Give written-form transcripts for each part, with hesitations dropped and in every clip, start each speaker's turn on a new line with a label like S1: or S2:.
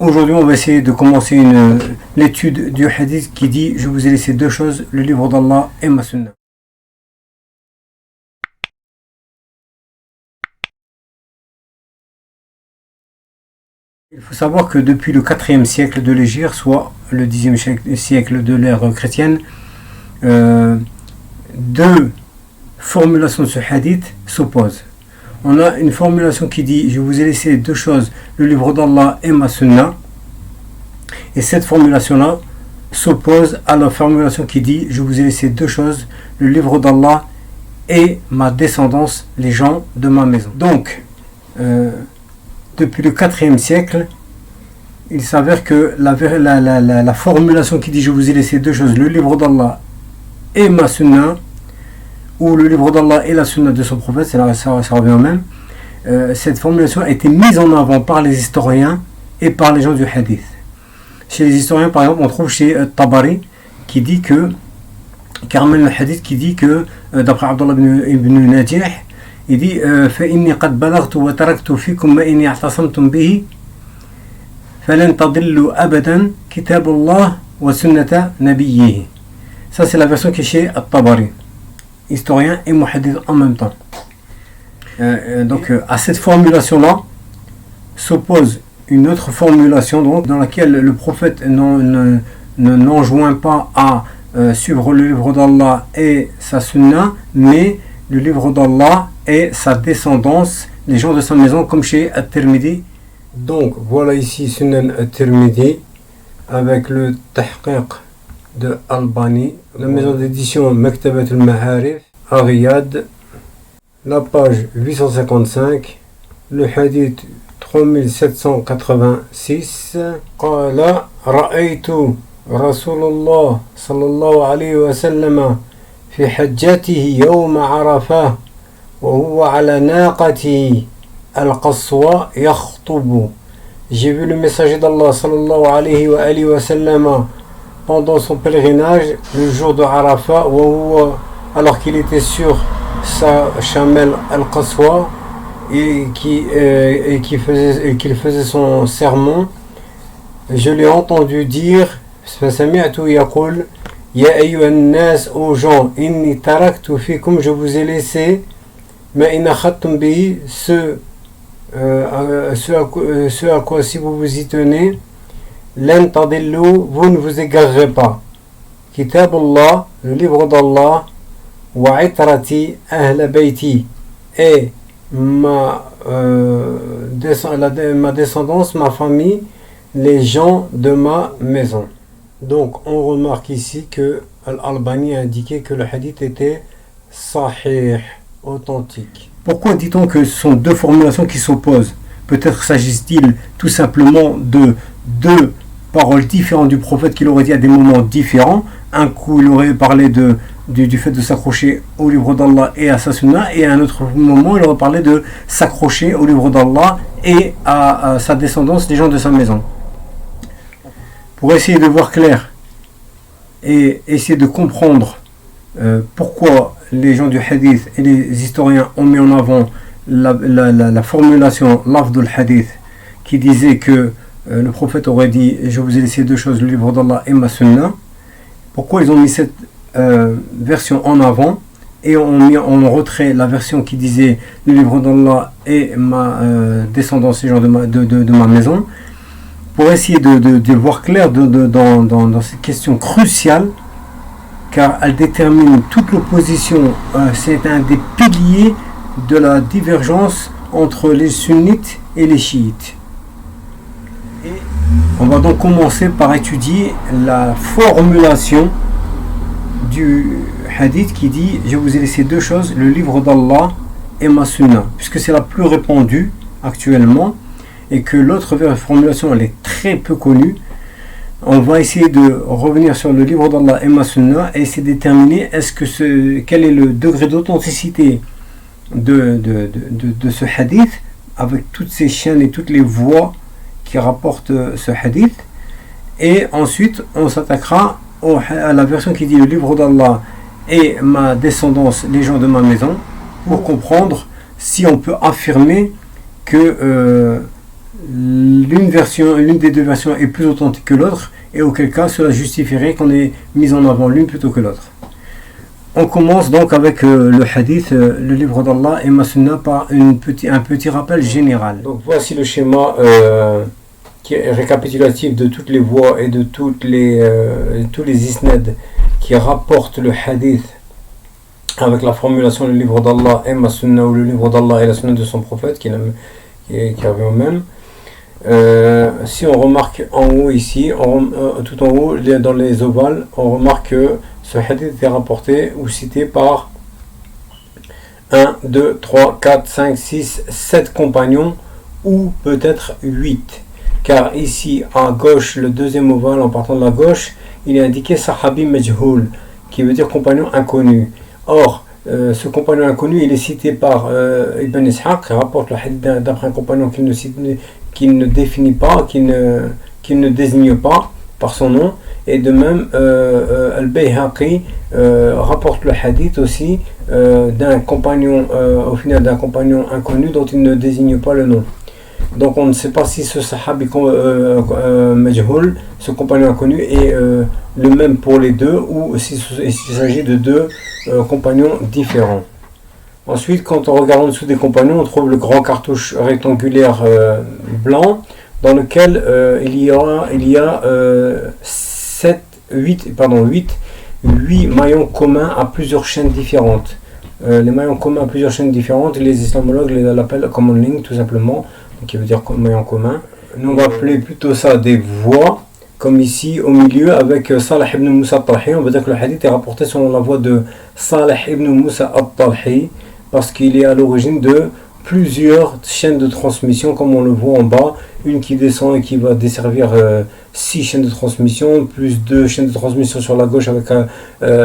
S1: Aujourd'hui, on va essayer de commencer l'étude du hadith qui dit « Je vous ai laissé deux choses, le livre d'Allah et ma sunna ». Il faut savoir que depuis le 4e siècle de l'Hégire, soit le 10e siècle de l'ère chrétienne, deux formulations de ce hadith s'opposent. On a une formulation qui dit « Je vous ai laissé deux choses, le livre d'Allah et ma sunna ». Et cette formulation-là s'oppose à la formulation qui dit « Je vous ai laissé deux choses, le livre d'Allah et ma descendance, les gens de ma maison ». Donc, depuis le 4e siècle, il s'avère que la formulation qui dit « Je vous ai laissé deux choses, le livre d'Allah et ma sunna », ou le livre d'Allah et la sunna de son prophète, ça revient au même, cette formulation a été mise en avant par les historiens et par les gens du hadith. Chez les historiens, par exemple, on trouve chez Tabari qui dit que, qui ramène le hadith qui dit que, d'après Abdullah ibn Najih, il dit فَإِنِّي قَدْ بَلَغْتُ وَتَرَكْتُ فِيكُمْ مَا إِنِّي اعْتَصَمْتُمْ بِهِ فَلَنْ تَضِلُّوا أَبَدًا كِتَابُ اللَّهِ وَسُنَّةَ نَبِيِّهِ. Ça, c'est la version qui est chez Tabari, historien et muhaddith en même temps. Donc à cette formulation-là s'oppose une autre formulation donc, dans laquelle le prophète n'enjoint pas à suivre le livre d'Allah et sa sunna, mais le livre d'Allah et sa descendance, les gens de sa maison, comme chez At-Tirmidhi. Donc voilà ici Sunan At-Tirmidhi avec le tahqiq de Albani, la maison d'édition Maktabat al-Maharif à Riyad, la page 855, le hadith 3786. قال رأيت رسول الله صلى الله عليه وسلم في حجته يوم عرفة وهو على ناقته القصوى يخطب. J'ai vu le messager d'Allah sallallahu alayhi wa sallam pendant son pèlerinage le jour de Arafat, alors qu'il était sur sa chamelle al-Qaswa et qu'il faisait son sermon. Je l'ai entendu dire فَسَمِعْتُ يَقُولُ يَا أَيُّهَا النَّاسِ aux gens إِنِّي تَرَكْتُ فِيكُمْ je vous ai laissé مَا إِنْ أَخَذْتُمْ بِهِ ce à quoi si vous vous y tenez لَنْ تَضِلُّوا vous ne vous égarerez pas. كِتَابُ اللَّهِ le livre d'Allah وَعِتْرَتِي أَهْلَ بَيْتِي et ma descendance, ma famille, les gens de ma maison. Donc on remarque ici que Al-Albani a indiqué que le hadith était sahih, authentique. Pourquoi dit-on que ce sont deux formulations qui s'opposent? Peut-être s'agit-il tout simplement de deux paroles différentes du prophète qu'il aurait dit à des moments différents. Un coup il aurait parlé du fait de s'accrocher au livre d'Allah et à sa sunna, et à un autre moment il aurait parlé de s'accrocher au livre d'Allah et à sa descendance, les gens de sa maison. Pour essayer de voir clair et essayer de comprendre pourquoi les gens du hadith et les historiens ont mis en avant la formulation lafdul hadith qui disait que le prophète aurait dit « Je vous ai laissé deux choses, le livre d'Allah et ma sunna », pourquoi ils ont mis cette version en avant et ont mis en retrait la version qui disait le livre d'Allah et ma descendance, les gens de ma maison, pour essayer de voir clair dans cette question cruciale, car elle détermine toute l'opposition. C'est un des piliers de la divergence entre les sunnites et les chiites. Et on va donc commencer par étudier la formulation du hadith qui dit « Je vous ai laissé deux choses, le livre d'Allah et ma sunna », puisque c'est la plus répandue actuellement et que l'autre formulation elle est très peu connue. On va essayer de revenir sur le livre d'Allah et ma sunna et essayer de déterminer quel est le degré d'authenticité de ce hadith avec toutes ces chaînes et toutes les voies qui rapportent ce hadith. Et ensuite on s'attaquera à la version qui dit le livre d'Allah et ma descendance, les gens de ma maison, pour comprendre si on peut affirmer que l'une des deux versions est plus authentique que l'autre, et auquel cas cela justifierait qu'on ait mis en avant l'une plutôt que l'autre. On commence donc avec le hadith, le livre d'Allah et ma sunna, par un petit rappel général. Donc voici le schéma qui est récapitulatif de toutes les voies et de tous les isnad qui rapportent le hadith avec la formulation le livre d'Allah et ma sunna, ou le livre d'Allah et la sunna de son prophète qui revient au même. Si on remarque en haut ici, tout en haut dans les ovales, on remarque que ce hadith est rapporté ou cité par 1, 2, 3, 4, 5, 6, 7 compagnons, ou peut-être 8. Car ici à gauche, le deuxième ovale en partant de la gauche, il est indiqué Sahabi Majhoul, qui veut dire compagnon inconnu. Or, ce compagnon inconnu, il est cité par Ibn Ishaq, qui rapporte le hadith d'après un compagnon qu'il ne définit pas, qu'il ne désigne pas par son nom. Et de même, Al-Bayhaqi rapporte le hadith aussi d'un compagnon, au final d'un compagnon inconnu dont il ne désigne pas le nom. Donc on ne sait pas si ce sahabi majhoul, ce compagnon inconnu, est le même pour les deux, ou s'il s'agit de deux compagnons différents. Ensuite, quand on regarde en dessous des compagnons, on trouve le grand cartouche rectangulaire blanc dans lequel il y a 8 maillons communs à plusieurs chaînes différentes. Les maillons communs à plusieurs chaînes différentes, les islamologues l'appellent common link tout simplement, qui veut dire maillon commun. Nous on va appeler plutôt ça des voies, comme ici au milieu avec Salih ibn Musa al-Talhi. On va dire que le hadith est rapporté selon la voie de Salih ibn Musa al-Talhi, parce qu'il est à l'origine de plusieurs chaînes de transmission, comme on le voit en bas, une qui descend et qui va desservir 6 chaînes de transmission, plus 2 chaînes de transmission sur la gauche avec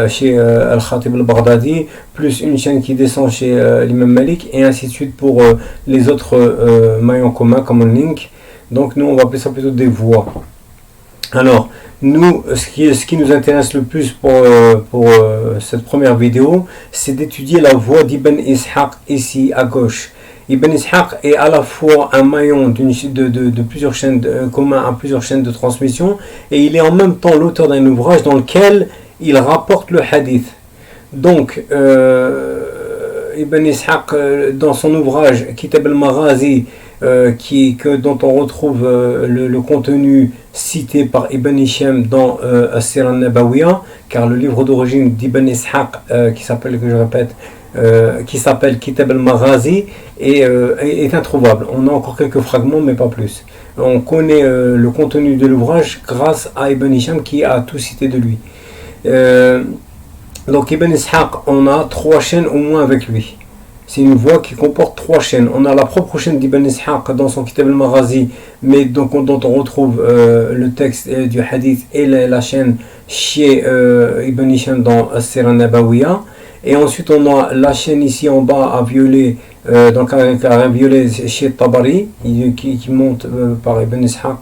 S1: chez Al-Khatib al-Baghdadi, plus une chaîne qui descend chez l'imam Malik, et ainsi de suite pour les autres maillons communs, common link. Donc nous on va appeler ça plutôt des voies. Alors nous, ce qui nous intéresse le plus pour cette première vidéo, c'est d'étudier la voie d'Ibn Ishaq ici à gauche. Ibn Ishaq est à la fois un maillon de plusieurs chaînes commun à plusieurs chaînes de transmission, et il est en même temps l'auteur d'un ouvrage dans lequel il rapporte le hadith. Donc Ibn Ishaq, dans son ouvrage Kitab al-Maghazi, dont on retrouve le contenu cité par Ibn Hisham dans As-Sira al-Nabawiyya, car le livre d'origine d'Ibn Ishaq, qui s'appelle Kitab al-Maghazi, est introuvable. On a encore quelques fragments, mais pas plus. On connaît le contenu de l'ouvrage grâce à Ibn Hisham qui a tout cité de lui. Donc Ibn Ishaq, on a 3 chaînes au moins avec lui. C'est une voie qui comporte 3 chaînes. On a la propre chaîne d'Ibn Ishaq dans son Kitab al-Maghazi, mais dont on retrouve le texte du hadith, et la chaîne chez Ibn Hisham dans As-Sira al-Nabawiyya. Et ensuite on a la chaîne ici en bas à violet, donc à violet chez Tabari, qui monte par Ibn Ishaq,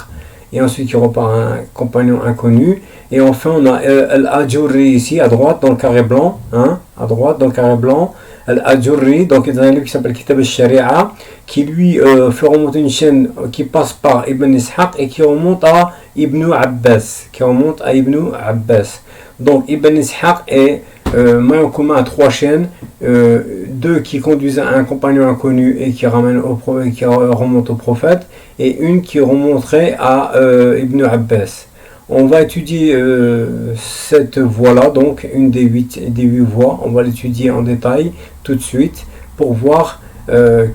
S1: et ensuite qui repart un compagnon inconnu. Et enfin on a Al-Ajurri ici à droite dans le carré blanc, à droite dans le carré blanc. Al-Ajurri, donc il y a un livre qui s'appelle Kitab al-Sharia, qui lui fait remonter une chaîne qui passe par Ibn Ishaq et qui remonte à Ibn Abbas. Donc Ibn Ishaq est maillon commun à 3 chaînes, 2 qui conduisent à un compagnon inconnu et qui remonte au prophète, et une qui remonterait à Ibn Abbas. On va étudier cette voie-là, donc une des 8 voies. On va l'étudier en détail tout de suite pour voir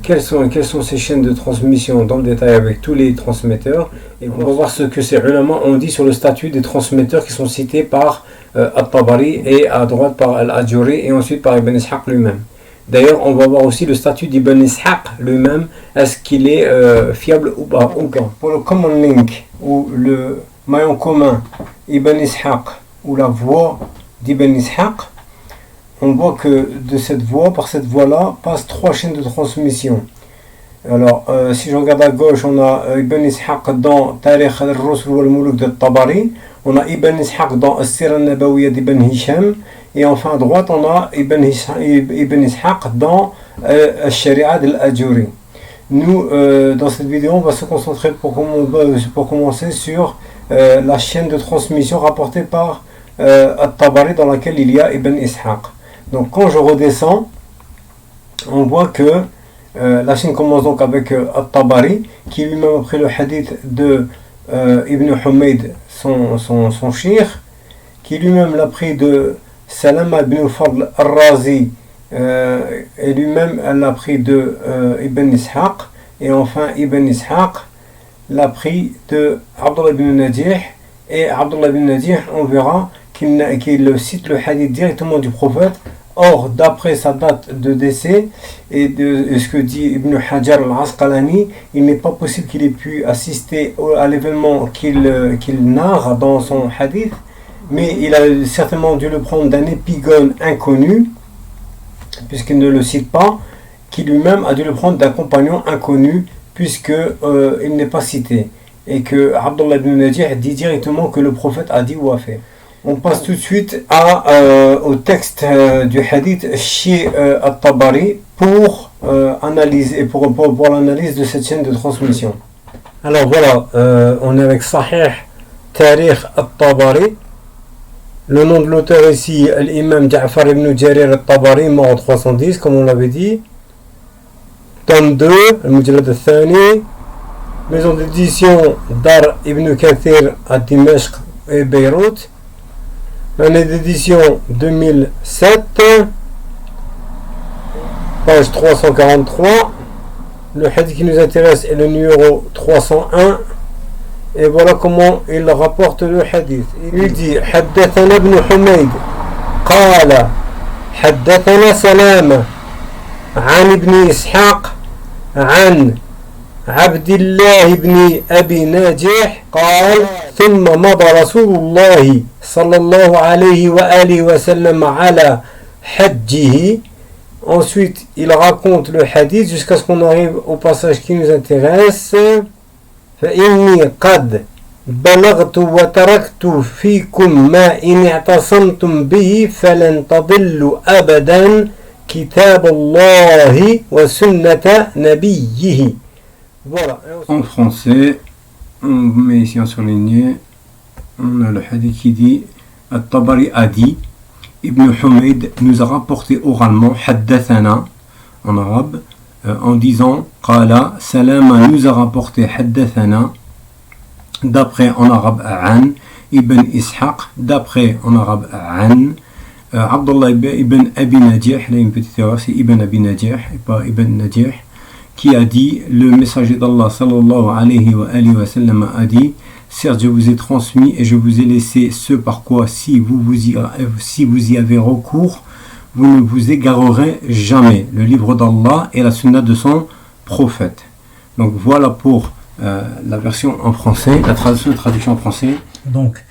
S1: quelles sont ces chaînes de transmission dans le détail avec tous les transmetteurs. Et on va voir ce que ces ulama ont dit sur le statut des transmetteurs qui sont cités par At-Tabari, et à droite par Al-Ajuri, et ensuite par Ibn Ishaq lui-même. D'ailleurs, on va voir aussi le statut d'Ibn Ishaq lui-même. Est-ce qu'il est fiable ou pas? Pour le common link, ou le maillon commun Ibn Ishaq, ou la voie d'Ibn Ishaq, on voit que par cette voie-là, passent 3 chaînes de transmission. Alors, si je regarde à gauche, on a Ibn Ishaq dans Tarikh al-Rusul wal-Muluk de Tabari, on a Ibn Ishaq dans As-Sira al-Nabawiyya d'Ibn Hisham, et enfin à droite, on a Ibn Ishaq dans Al-Sharia d'Al-Ajuri. Nous, dans cette vidéo, on va se concentrer pour commencer sur la chaîne de transmission rapportée par At-Tabari, dans laquelle il y a Ibn Ishaq. Donc quand je redescends, on voit que la chaîne commence donc avec At-Tabari, qui lui-même a pris le hadith de Ibn Humayd, son shir, qui lui-même l'a pris de Salama ibn Fadl al-Razi, et lui-même l'a pris de Ibn Ishaq, et enfin Ibn Ishaq l'a pris de Abdullah ibn Najih, et Abdullah ibn Najih, on verra qu'il cite le hadith directement du prophète. Or, d'après sa date de décès et de ce que dit Ibn Hajar al-Asqalani, il n'est pas possible qu'il ait pu assister à l'événement qu'il narre dans son hadith, mais il a certainement dû le prendre d'un épigone inconnu, puisqu'il ne le cite pas, qui lui-même a dû le prendre d'un compagnon inconnu, puisqu'il n'est pas cité, et que Abdullah ibn Najih dit directement que le prophète a dit ou a fait. On passe tout de suite au texte du hadith chez At-Tabari pour analyser, pour l'analyse de cette chaîne de transmission. Alors voilà, on est avec Sahih Tarikh At-Tabari. Le nom de l'auteur ici, l'imam Ja'far ibn Jarir At-Tabari, mort en 310, comme on l'avait dit. Tome 2, Al-Mujallad al-Thani, maison d'édition Dar ibn Kathir à Dimashq et Beyrouth. L'année d'édition 2007, page 343. Le hadith qui nous intéresse est le numéro 301. Et voilà comment il rapporte le hadith. Il dit حدثنا ابن حميد قال حدثنا سلامة عن ابن إسحاق عن عبد الله بن أبي ناجح قال ثم مضى رسول الله صلى الله عليه وآله وسلم على حجه. Ensuite, il raconte le hadith jusqu'à ce qu'on arrive au passage qui nous intéresse. فإني قد بلغت وتركت فيكم ما إن اعتصمتم به فلن تضلوا أبدا كتاب الله وسنة نبيه. Voilà.
S2: En français, on met ici en surligné, on a le hadith qui dit At-Tabari a dit, Ibn Humayd nous a rapporté oralement Haddathana en arabe, en disant Qala Salama nous a rapporté Haddathana, d'après en arabe An, Ibn Ishaq, d'après en arabe An, Abdullah ibn Abi Najih, là une petite erreur, c'est Ibn Abi Najih et pas Ibn Najih, qui a dit, le messager d'Allah sallallahu alayhi wa sallam a dit, certes je vous ai transmis et je vous ai laissé ce par quoi si vous y avez recours, vous ne vous égarerez jamais, le livre d'Allah et la sunna de son prophète. Donc voilà pour la version en français, la traduction en français.
S1: Donc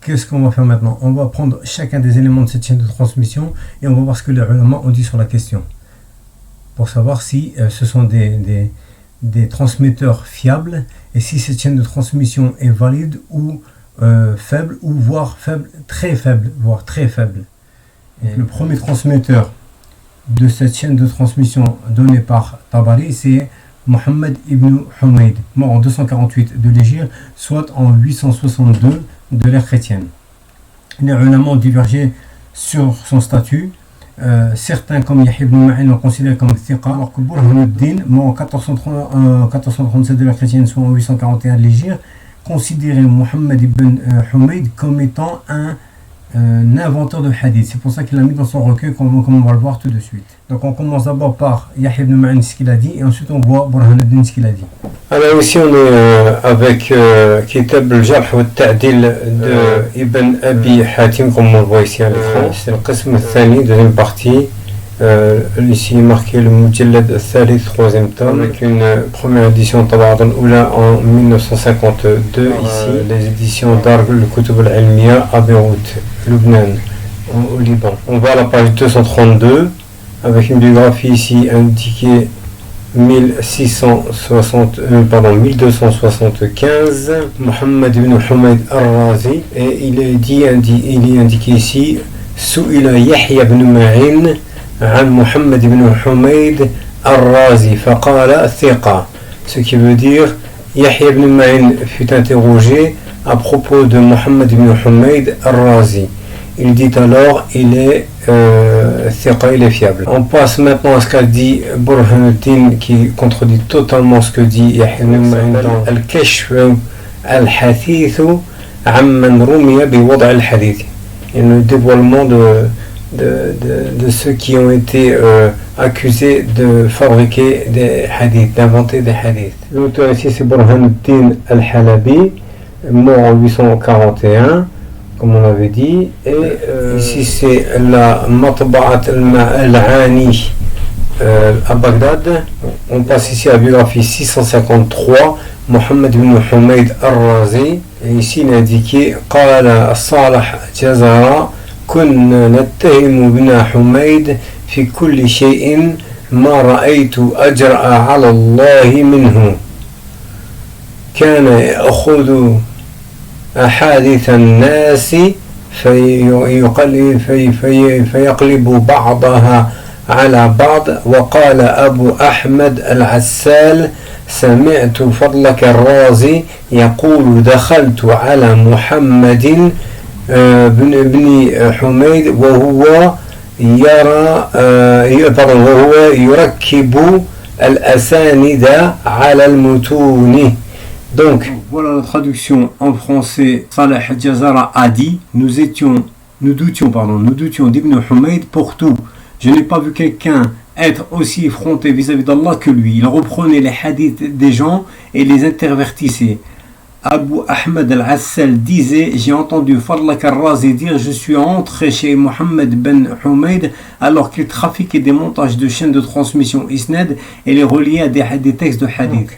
S1: qu'est-ce qu'on va faire maintenant? On va prendre chacun des éléments de cette chaîne de transmission et on va voir ce que les ulama ont dit sur la question, pour savoir si ce sont des transmetteurs fiables et si cette chaîne de transmission est valide ou faible, ou voire faible, très faible, voire très faible. Et le premier transmetteur de cette chaîne de transmission donnée par Tabari, c'est Mohammed ibn Humayd, mort en 248 de l'Hégire, soit en 862 de l'ère chrétienne. Les ulama ont divergé sur son statut. Certains comme Yahya ibn Ma'in l'ont considéré comme thiqa, alors que Burhanuddin, mort en 1437 de l'ère chrétienne, soit en 841 de l'Hégire, considérait Mohammed ibn Humayd comme étant un inventeur de hadith. C'est pour ça qu'il l'a mis dans son recueil, comme on va le voir tout de suite. Donc on commence d'abord par Yahya ibn Ma'in, ce qu'il a dit, et ensuite on voit Burhanuddin, ce qu'il a dit.
S2: Alors ici on est avec Kitab al-Jarh wa al-Ta'dil de Ibn Abi Hatim, comme on le voit ici à l'écran. C'est le Qism al-Thani, deuxième partie. Ici marqué le Mujallad al-Thalith, troisième tome, avec une première édition Tab'at al-Oula en 1952. Ici les éditions Dar al-Kutub al-Ilmiya à Beyrouth, Lubnan, au Liban. On va à la page 232 avec une biographie ici indiquée 1275, Mohammed ibn Humayd al-Razi, et il est indiqué ici Su'ila Yahya ibn Ma'in عن محمد بن حميد
S1: الرازي فقال ثقة. Ce qui veut dire Yahya ibn Ma'in fut interrogé à propos de Mohammed ibn Humayd al-Razi. Il dit alors il est il est fiable. On passe maintenant à ce qu'a dit Burhanuddin qui contredit totalement ce que dit Yahya ibn Ma'in dans Al-Kashf al-Hadith amman rumiya bi wad' al-hadith. Et le dévoilement de ceux qui ont été accusés de fabriquer des hadiths, d'inventer des hadiths. L'auteur ici c'est Burhanuddin al-Halabi, mort en 841, comme on l'avait dit, et ici c'est la Matba'at al-Ma'ani à Bagdad. On passe ici à la biographie 653, Mohammed ibn Humayd al-Razi, et ici il est indiqué قال صالح جزرة كنا نتهم ابن حميد في كل شيء ما رأيت أجرأ على الله منه كان يأخذ أحاديث الناس فيقلب بعضها على بعض. وقال أبو أحمد العسال سمعت فضلك الرازي يقول دخلت على محمد بن حميد وهو يركب الأساند على المتون.
S2: Donc voilà la traduction en français. Saleh Jazara a dit nous doutions d'Ibn Humayd pour tout. Je n'ai pas vu quelqu'un être aussi effronté vis-à-vis d'Allah que lui. Il reprenait les hadiths des gens et les intervertissait. Abu Ahmed al-Assal disait j'ai entendu Fadlak al-Razi dire je suis entré chez Mohammed ben Humayd alors qu'il trafiquait des montages de chaînes de transmission Isnad et les reliait à des textes de hadith.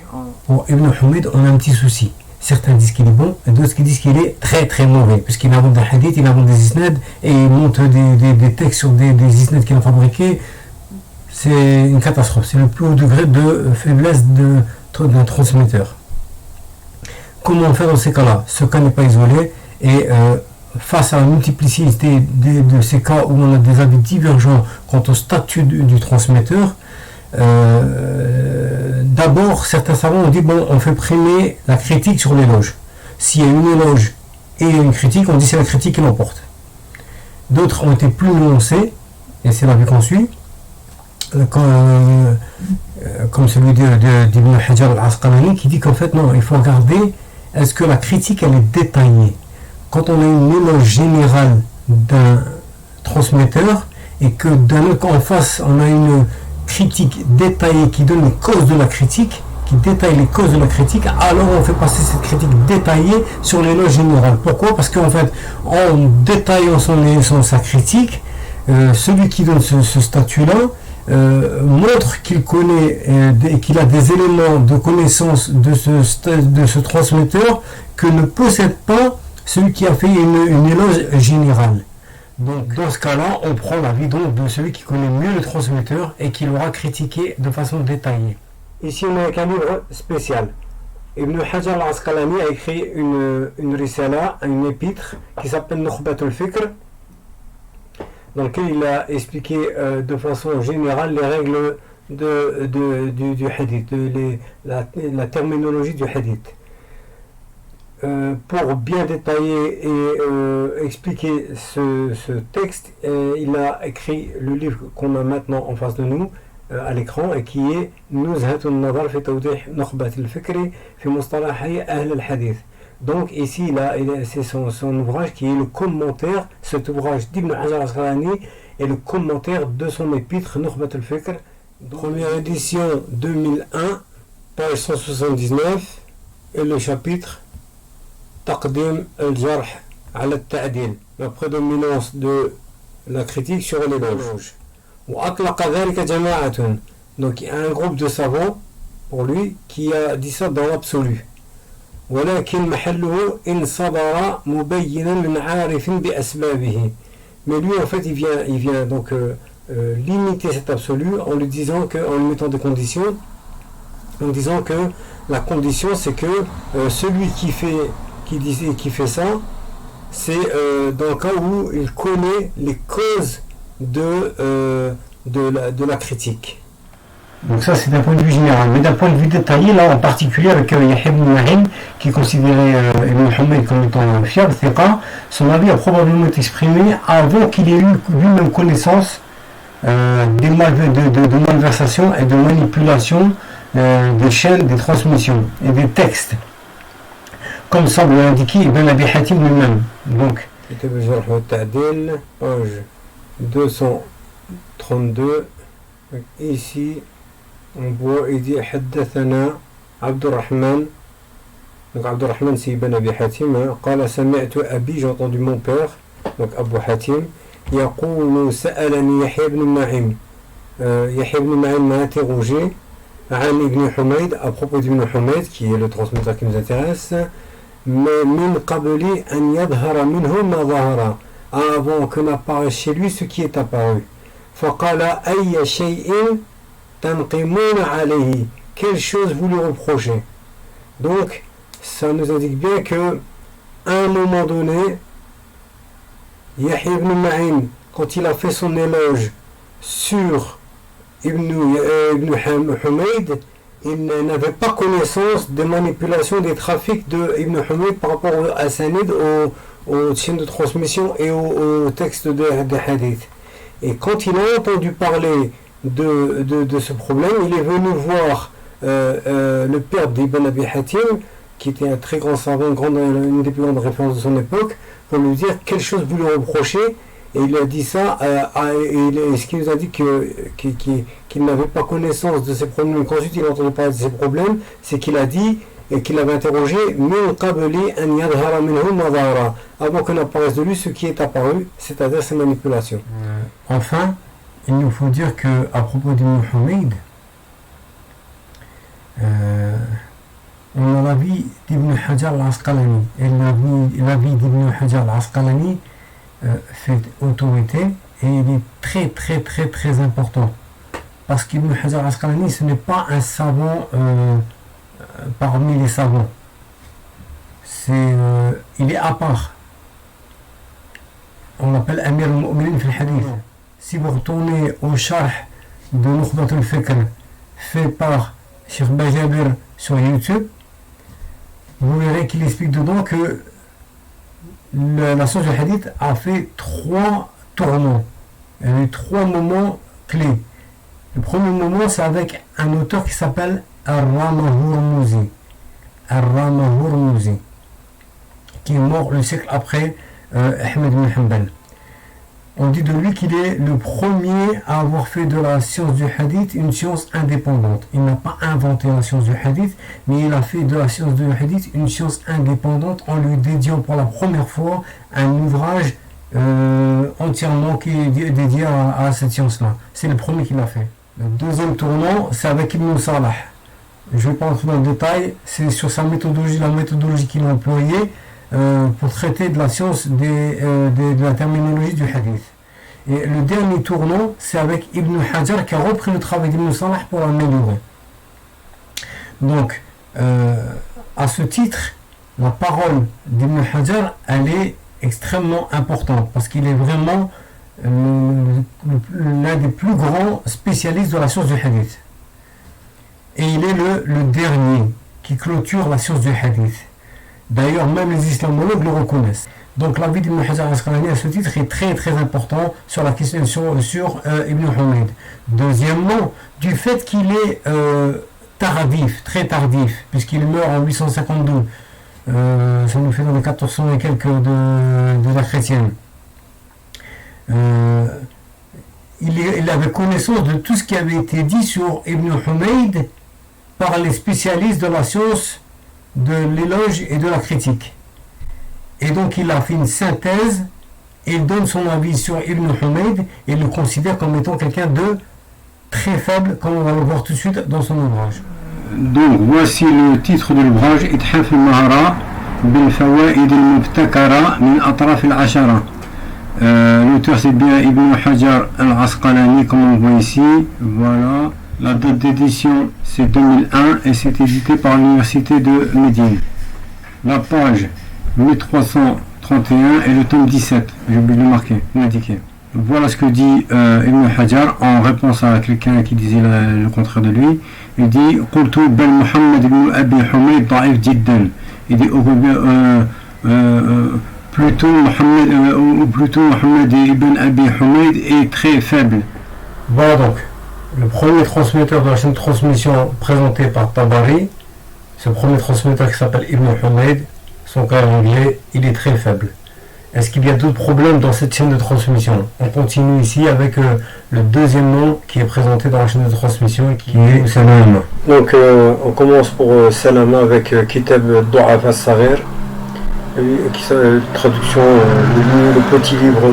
S3: Pour Ibn Humayd, on a un petit souci. Certains disent qu'il est bon et d'autres qui disent qu'il est très très mauvais puisqu'il invente des hadiths, il invente des Isnad et il monte des textes sur des Isnad qu'il a fabriqués. C'est une catastrophe, c'est le plus haut degré de faiblesse d'un transmetteur. Comment faire dans ces cas-là? Ce cas n'est pas isolé et face à la multiplicité de ces cas où on a des avis divergents quant au statut du transmetteur, d'abord certains savants ont dit bon, on fait primer la critique sur l'éloge. S'il y a une éloge et une critique, on dit c'est la critique qui l'emporte. D'autres ont été plus nuancés et c'est l'avis qu'on suit. Comme celui d'Ibn Hajar al-Asqalani qui dit qu'en fait non, il faut regarder est-ce que la critique elle est détaillée. Quand on a une éloge générale d'un transmetteur et que d'un autre en face on a une critique détaillée qui donne les causes de la critique, qui détaille les causes de la critique, alors on fait passer cette critique détaillée sur l'éloge général. Pourquoi? Parce qu'en fait en détaillant sa critique, celui qui donne ce statut-là montre qu'il connaît et qu'il a des éléments de connaissance de ce transmetteur que ne possède pas celui qui a fait une éloge générale. Donc dans ce cas-là, on prend l'avis donc de celui qui connaît mieux le transmetteur et qui l'aura critiqué de façon détaillée. Ici on a un livre spécial. Ibn Hajar al-Asqalani a écrit une risala, une épître qui s'appelle Nukhbat al-Fikr, dans lequel il a expliqué de façon générale les règles du hadith, la terminologie du hadith. Pour bien détailler et expliquer ce texte, il a écrit le livre qu'on a maintenant en face de nous à l'écran et qui est Nuzhatun Nadar fi Tawdih Nukhbat al-Fikri fi Mustalahi Ahl al-Hadith. Donc ici, c'est son ouvrage qui est le commentaire, cet ouvrage d'Ibn Hajar al-Asqalani est le commentaire de son épître Nukhbat al-Fikr. Première édition 2001, page 179, et le chapitre Taqdim al-Jarh ala al-Ta'dil, la prédominance de la critique sur l'éloge. Donc il y a un groupe de savants pour lui qui a dit ça dans l'absolu. ولكن محله إن صدر مبينا من عارف بأسبابه. Mais lui en fait il vient donc limiter cet absolu en lui disant en lui mettant des conditions, en disant que la condition c'est que celui qui fait ça c'est dans le cas où il connaît les causes de la critique. Donc ça, c'est d'un point de vue général. Mais d'un point de vue détaillé, là, en particulier avec Yahya ibn Ma'in, qui est considéré Ibn Humayd comme étant fiable, son avis a probablement été exprimé avant qu'il ait eu lui-même connaissance de malversation et de manipulation des chaînes, des transmissions et des textes, comme semble l'indiquer Ibn Abi Hatim lui-même. Donc,
S1: page 232, ici on voit, il dit Haddathana Abdurrahman. Donc Abdurrahman c'est Ibn Abi Hatim. Qala sami'tu Abi, j'ai entendu mon père, donc Abu Hatim. يقول سألني يحيى بن معين. يحيى بن معين m'a interrogé عن Ibn Humayd, à propos d'Ibn Humayd, qui est le transmetteur qui nous intéresse. Mais min qabli an yadhara minhu ma dhahara, avant que n'apparaisse chez lui ce qui est apparu. Faqala ayya shay'in tanqimuna alayhi, quelle chose vous lui reprochez. Donc ça nous indique bien que à un moment donné, Yahya ibn Ma'in, quand il a fait son éloge sur Ibn Humayd, il n'avait pas connaissance des manipulations, des trafics de Ibn Humayd par rapport à Sanid, aux chaînes de transmission et aux textes des hadiths. Et quand il a entendu parler de ce problème, il est venu voir le père d'Ibn Abi Hatim, qui était un très grand savant, une des plus grandes références de son époque, pour lui dire quelle chose vous lui reprochez. Et il a dit ça, et ce qui nous a dit qu'il n'avait pas connaissance de ces problèmes. Qu'ensuite il a entendu parler de ces problèmes, c'est qu'il a dit, et qu'il avait interrogé, avant qu'on apparaisse de lui ce qui est apparu, c'est-à-dire ces manipulations.
S3: Enfin, il nous faut dire que à propos d'Ibn Humayd, on a l'avis d'Ibn Hajar al-Asqalani, et l'avis d'Ibn Hajar al-Asqalani fait autorité, et il est très très très très important, parce qu'Ibn Hajar al-Asqalani, ce n'est pas un savant parmi les savants, il est à part. On l'appelle Amir al-Mu'minin fil hadith. Si vous retournez au sharh de Nukhbat al-Fikr fait par Cheikh Bajabir sur YouTube, vous verrez qu'il explique dedans que la science du hadith a fait 3 tournants. Il y a eu 3 moments clés. Le premier moment, c'est avec un auteur qui s'appelle Ar-Rama Hurmuzi, qui est mort le siècle après Ahmed ibn Hanbal. On dit de lui qu'il est le premier à avoir fait de la science du hadith une science indépendante. Il n'a pas inventé la science du hadith, mais il a fait de la science du hadith une science indépendante en lui dédiant pour la première fois un ouvrage entièrement qui est dédié à cette science-là. C'est le premier qui l'a fait. Le deuxième tournant, c'est avec Ibn Salah. Je ne vais pas entrer dans le détail, c'est sur sa méthodologie, la méthodologie qu'il a employée pour traiter de la science de la terminologie du hadith. Et le dernier tournant, c'est avec Ibn Hajar qui a repris le travail d'Ibn Salah pour l'améliorer. Donc, à ce titre, la parole d'Ibn Hajar, elle est extrêmement importante parce qu'il est vraiment l'un des plus grands spécialistes de la science du hadith. Et il est le dernier qui clôture la science du hadith. D'ailleurs, même les islamologues le reconnaissent. Donc l'avis d'Ibn Hajar al-Asqalani à ce titre est très très important sur la question sur Ibn Humayd. Deuxièmement, du fait qu'il est tardif, très tardif, puisqu'il meurt en 852, ça nous fait dans les 1400 et quelques de la chrétienne. Il avait connaissance de tout ce qui avait été dit sur Ibn Humayd par les spécialistes de la science de l'éloge et de la critique. Et donc il a fait une synthèse, il donne son avis sur Ibn Humayd et le considère comme étant quelqu'un de très faible, comme on va le voir tout de suite dans son ouvrage.
S2: Donc voici le titre de l'ouvrage Ithaf al-Mahara bil fawaid al-mubtakara min atraf al-ashara. L'auteur c'est bien Ibn Hajar al-Asqalani comme on voit ici. Voilà. La date d'édition c'est 2001 et c'est édité par l'université de Médine. La page 1331 et le tome 17, j'ai oublié de le marquer, l'indiquer. Voilà ce que dit Ibn Hajar en réponse à quelqu'un qui disait le contraire de lui. Il dit قلت بل محمد بن أبي حميد ضعيف جدا. Il dit plutôt Mohammed ibn Abi Humayd est très faible.
S3: Voilà donc, le premier transmetteur de la chaîne de transmission présenté par Tabari, ce premier transmetteur qui s'appelle Ibn Humayd, son cas anglais, il est très faible. Est-ce qu'il y a d'autres problèmes dans cette chaîne de transmission? On continue ici avec le deuxième nom qui est présenté dans la chaîne de transmission qui est Salama.
S1: Donc on commence pour Salama avec Kitab Du'af al-Saghir, traduction le petit livre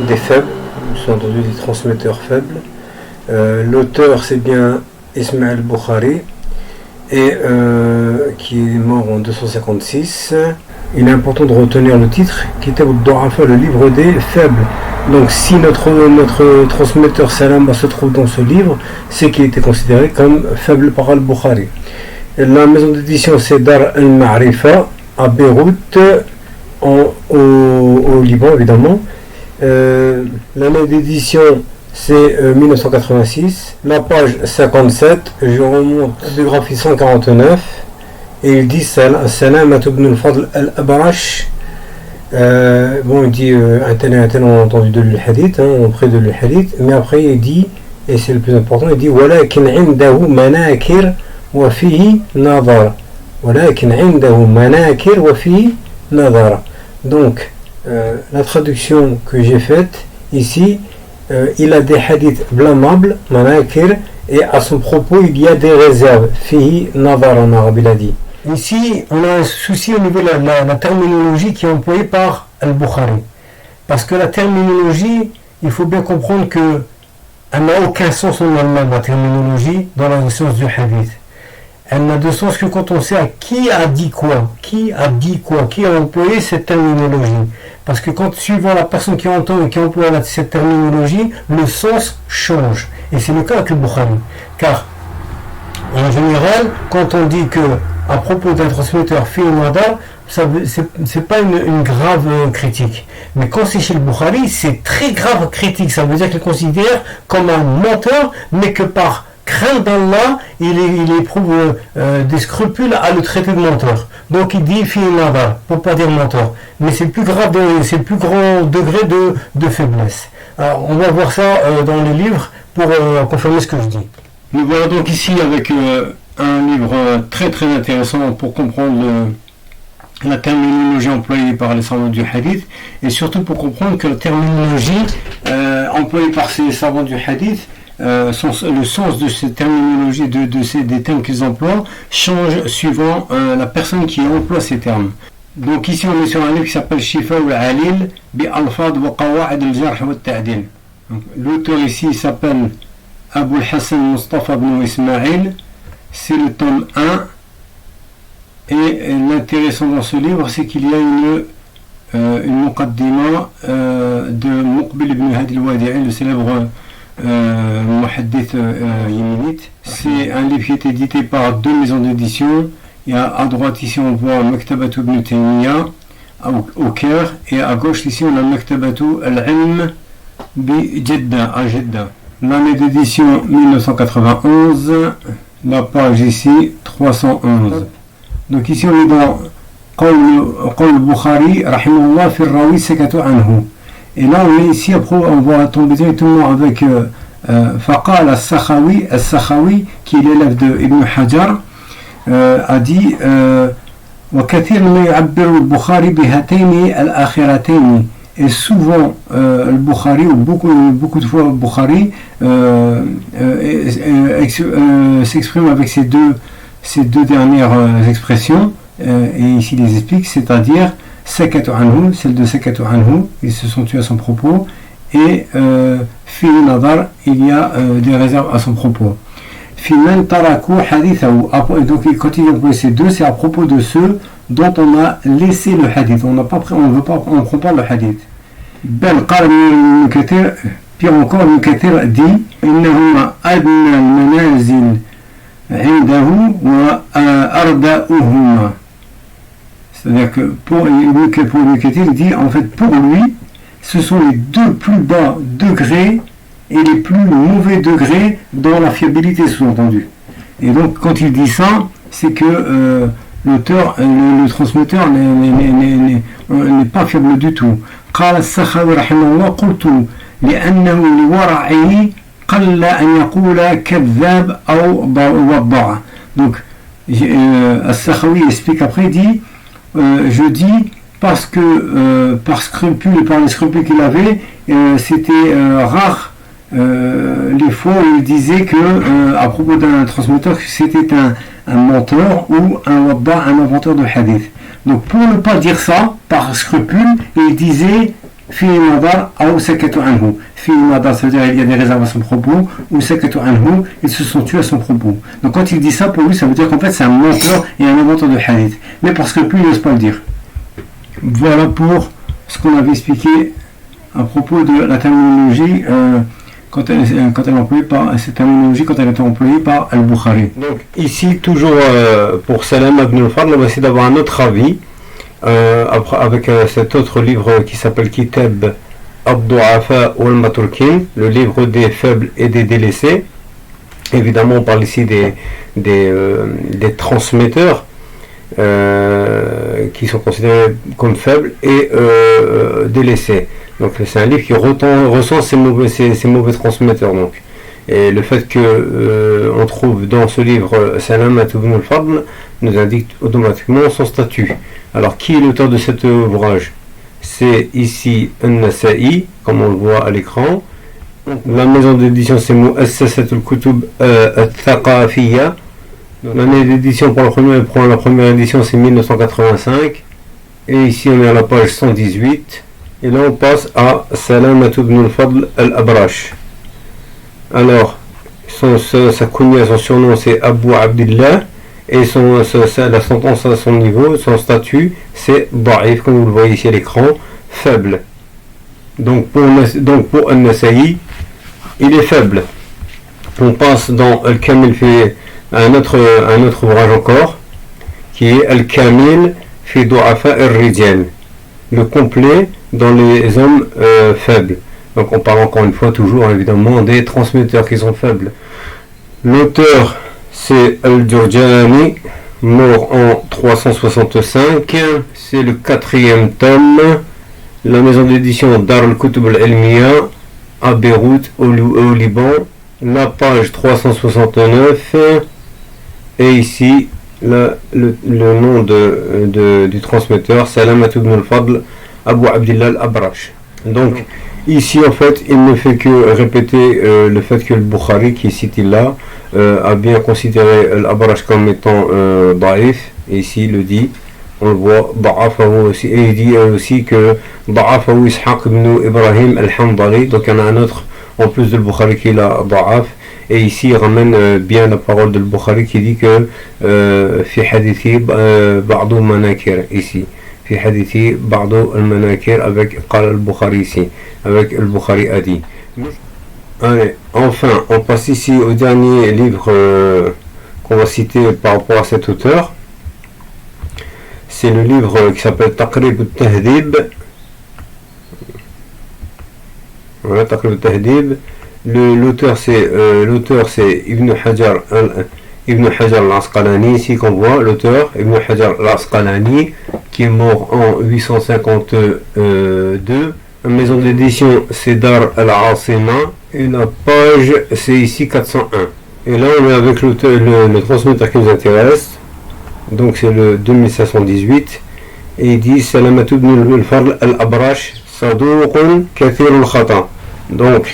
S1: des faibles, sont entendu des transmetteurs faibles. L'auteur c'est bien Ismaël Bukhari et qui est mort en 256. Il est important de retenir le titre, Kitab al-Du'afa, le livre des faibles. Donc si notre transmetteur Salama se trouve dans ce livre, c'est qu'il était considéré comme faible par al-Bukhari. La maison d'édition c'est Dar al-Ma'rifa à Beyrouth, au Liban évidemment. L'année d'édition c'est 1986. La page 57, je remonte à la biographie 149. Et il dit Salam ibn al-Fadl al-Abrash. Bon, il dit un tel on a entendu de l'hadith, on a pris de l'hadith, mais après il dit, et c'est le plus important, il dit Walakin indahu manakir wa fihi nadar. Walakin indahu manakir wa fihi nadar. Donc, la traduction que j'ai faite ici, il a des hadiths blâmables, manakir, et à son propos il y a des réserves. Fihi nadar en arabe, il a dit.
S3: Ici, on a un souci au niveau de la terminologie qui est employée par Al-Bukhari. Parce que la terminologie, il faut bien comprendre qu'elle n'a aucun sens en elle-même, la terminologie, dans la science du hadith. Elle n'a de sens que quand on sait à qui a dit quoi, qui a employé cette terminologie. Parce que quand, suivant la personne qui entend et qui emploie cette terminologie, le sens change. Et c'est le cas avec le Bukhari. Car, en général, quand on dit que à propos d'un transmetteur fi nadar, c'est pas une grave critique. Mais quand c'est chez le Bukhari, c'est très grave critique. Ça veut dire qu'il considère comme un menteur, mais que par crainte d'Allah, il éprouve des scrupules à le traiter de menteur. Donc il dit fi nadar, pour pas dire menteur. Mais c'est le plus grave, c'est le plus grand degré de faiblesse. Alors on va voir ça dans les livres pour confirmer ce que je dis.
S2: Nous voilà donc ici avec un livre très très intéressant pour comprendre la terminologie employée par les savants du hadith, et surtout pour comprendre que la terminologie employée par ces savants du hadith, le sens de ces terminologies, des termes qu'ils emploient, change suivant la personne qui emploie ces termes. Donc ici on est sur un livre qui s'appelle Shifa al-Alil bi alfad wa qawa'id al-jarh wa al-ta'dil. L'auteur ici s'appelle Abu al-Hassan Mustafa ibn Ismail. C'est le tome 1, et l'intéressant dans ce livre c'est qu'il y a une muqaddima de Muqbil ibn Hadi al-Wadi'i, le célèbre muhaddith yéménite. C'est un livre qui est édité par deux maisons d'édition. Il y a à droite ici on voit Maktabatu ibn Taymiyyah au Caire, et à gauche ici on a Maktabatu al-Ilm bi Jeddah à Jeddah. L'année d'édition 1991. La page ici 311. Donc ici on est dans Qawl Bukhari rahimahullah fi rawi sakatu anhu. Et là on est ici, après on va tomber directement avec Faqal al-Sakhawi qui est l'élève de Ibn Hajar, a dit وكثير ما يعبر البخاري بهاتين الآخرتين. Et souvent, le Bukhari, ou beaucoup de fois le Bukhari, s'exprime avec ces deux dernières expressions, et ici il les explique, c'est-à-dire Sakatu anhu, celle de Sakatu anhu, ils se sont tués à son propos, et Fi nadar, il y a des réserves à son propos. Fi man taraku hadithahu, donc quand il emploie ces deux, c'est à propos de ceux dont on a laissé le hadith, on ne prend pas le hadith. بل قال ابن كثير pire encore ابن كثير dit إنهما أدنى المنازل عنده وأردأهما. C'est-à-dire que pour Ibn Kathir, il dit en fait pour lui ce sont les deux plus bas degrés et les plus mauvais degrés dans la fiabilité, sous-entendu. Et donc, quand il dit ça, c'est que l'auteur, le transmetteur n'est pas fiable du tout. قال السخاوي رحمه الله قلت لأنه لورعه قل أن يقول كذاب أو وضع. Donc, As-Sakhawi explique après, il dit je dis parce que par les scrupules qu'il avait, c'était rare les fois où il disait que à propos d'un transmetteur que c'était un menteur ou un inventeur de hadith. Donc pour ne pas dire ça par scrupule, il disait fi madar ou sakatu anhu. Fi madar, ça veut dire il y a des réserves à son propos, ou sakatu anhu, ils se sont tués à son propos. Donc quand il dit ça, pour lui, ça veut dire qu'en fait c'est un menteur et un inventeur de hadith. Mais par scrupule, il n'ose pas le dire. Voilà pour ce qu'on avait expliqué à propos de la terminologie quand elle est employée par cette terminologie quand elle est employée par Al-Bukhari.
S1: Donc ici toujours pour Salam ibn al-Fadl, on va essayer d'avoir un autre avis avec cet autre livre qui s'appelle Kitab Ad-Du'afa wal-Maturkin, le livre des faibles et des délaissés. Évidemment on parle ici des transmetteurs qui sont considérés comme faibles et délaissés. Donc c'est un livre qui recense ces mauvais transmetteurs. Donc. Et le fait que on trouve dans ce livre Salamat ibn al-Fadl nous indique automatiquement son statut. Alors qui est l'auteur de cet ouvrage? C'est ici An-Nasa'i, comme on le voit à l'écran. La maison d'édition c'est Mu'assasat al-Kutub al-Thaqafiyya. L'année d'édition pour la première édition c'est 1985. Et ici on est à la page 118. Et là on passe à Salamat ibn al-Fadl al-Abrash. Alors, sa kunya, son surnom c'est Abu Abdillah, et la sentence à son niveau, son statut c'est da'if, comme vous le voyez ici à l'écran, faible. Donc pour An-Nasa'i, il est faible. On passe dans Al-Kamil fi un autre ouvrage encore, qui est Al-Kamil fi Du'afa ar-Rijal, le complet dans les hommes faibles. Donc on parle encore une fois toujours évidemment des transmetteurs qui sont faibles. L'auteur c'est Al-Jurjani, mort en 365, c'est le 4e tome, la maison d'édition Dar al-Kutub al-Ilmiya à Beyrouth au Liban, la page 369, et ici le nom du transmetteur Salamat ibn al-Fadl Abu Abdillah al-Abrash. Donc ici en fait il ne fait que répéter le fait que le Bukhari qui est cité là a bien considéré l'Abrash comme étant da'if, et ici il le dit, on le voit, da'afahu aussi, et il dit aussi que da'afahu Ishaq ibn Ibrahim al-Hanbali, donc il y en a un autre en plus de le Bukhari qui est là da'af, et ici il ramène bien la parole de le Bukhari qui dit que fi hadithi ba'du manakir, ici في حديثي بعض المناكر avec قال البخاري ici avec le Bukhari a dit. Allez, enfin on passe ici au dernier livre qu'on va citer par rapport à cet auteur. C'est le livre qui s'appelle Taqrib al-Tahdhib. Voilà, Taqrib al-Tahdhib. L'auteur c'est Ibn Hajar al-Asqalani, ici qu'on voit l'auteur Ibn Hajar al-Asqalani, qui est mort en 852. La maison d'édition c'est Dar al-Asima, et la page c'est ici 401. Et là on est avec le transmetteur qui nous intéresse, donc c'est le 2518, et il dit Salamat ibn al-Fadl al-Abrash Saduqun Kathir al-Khata. Donc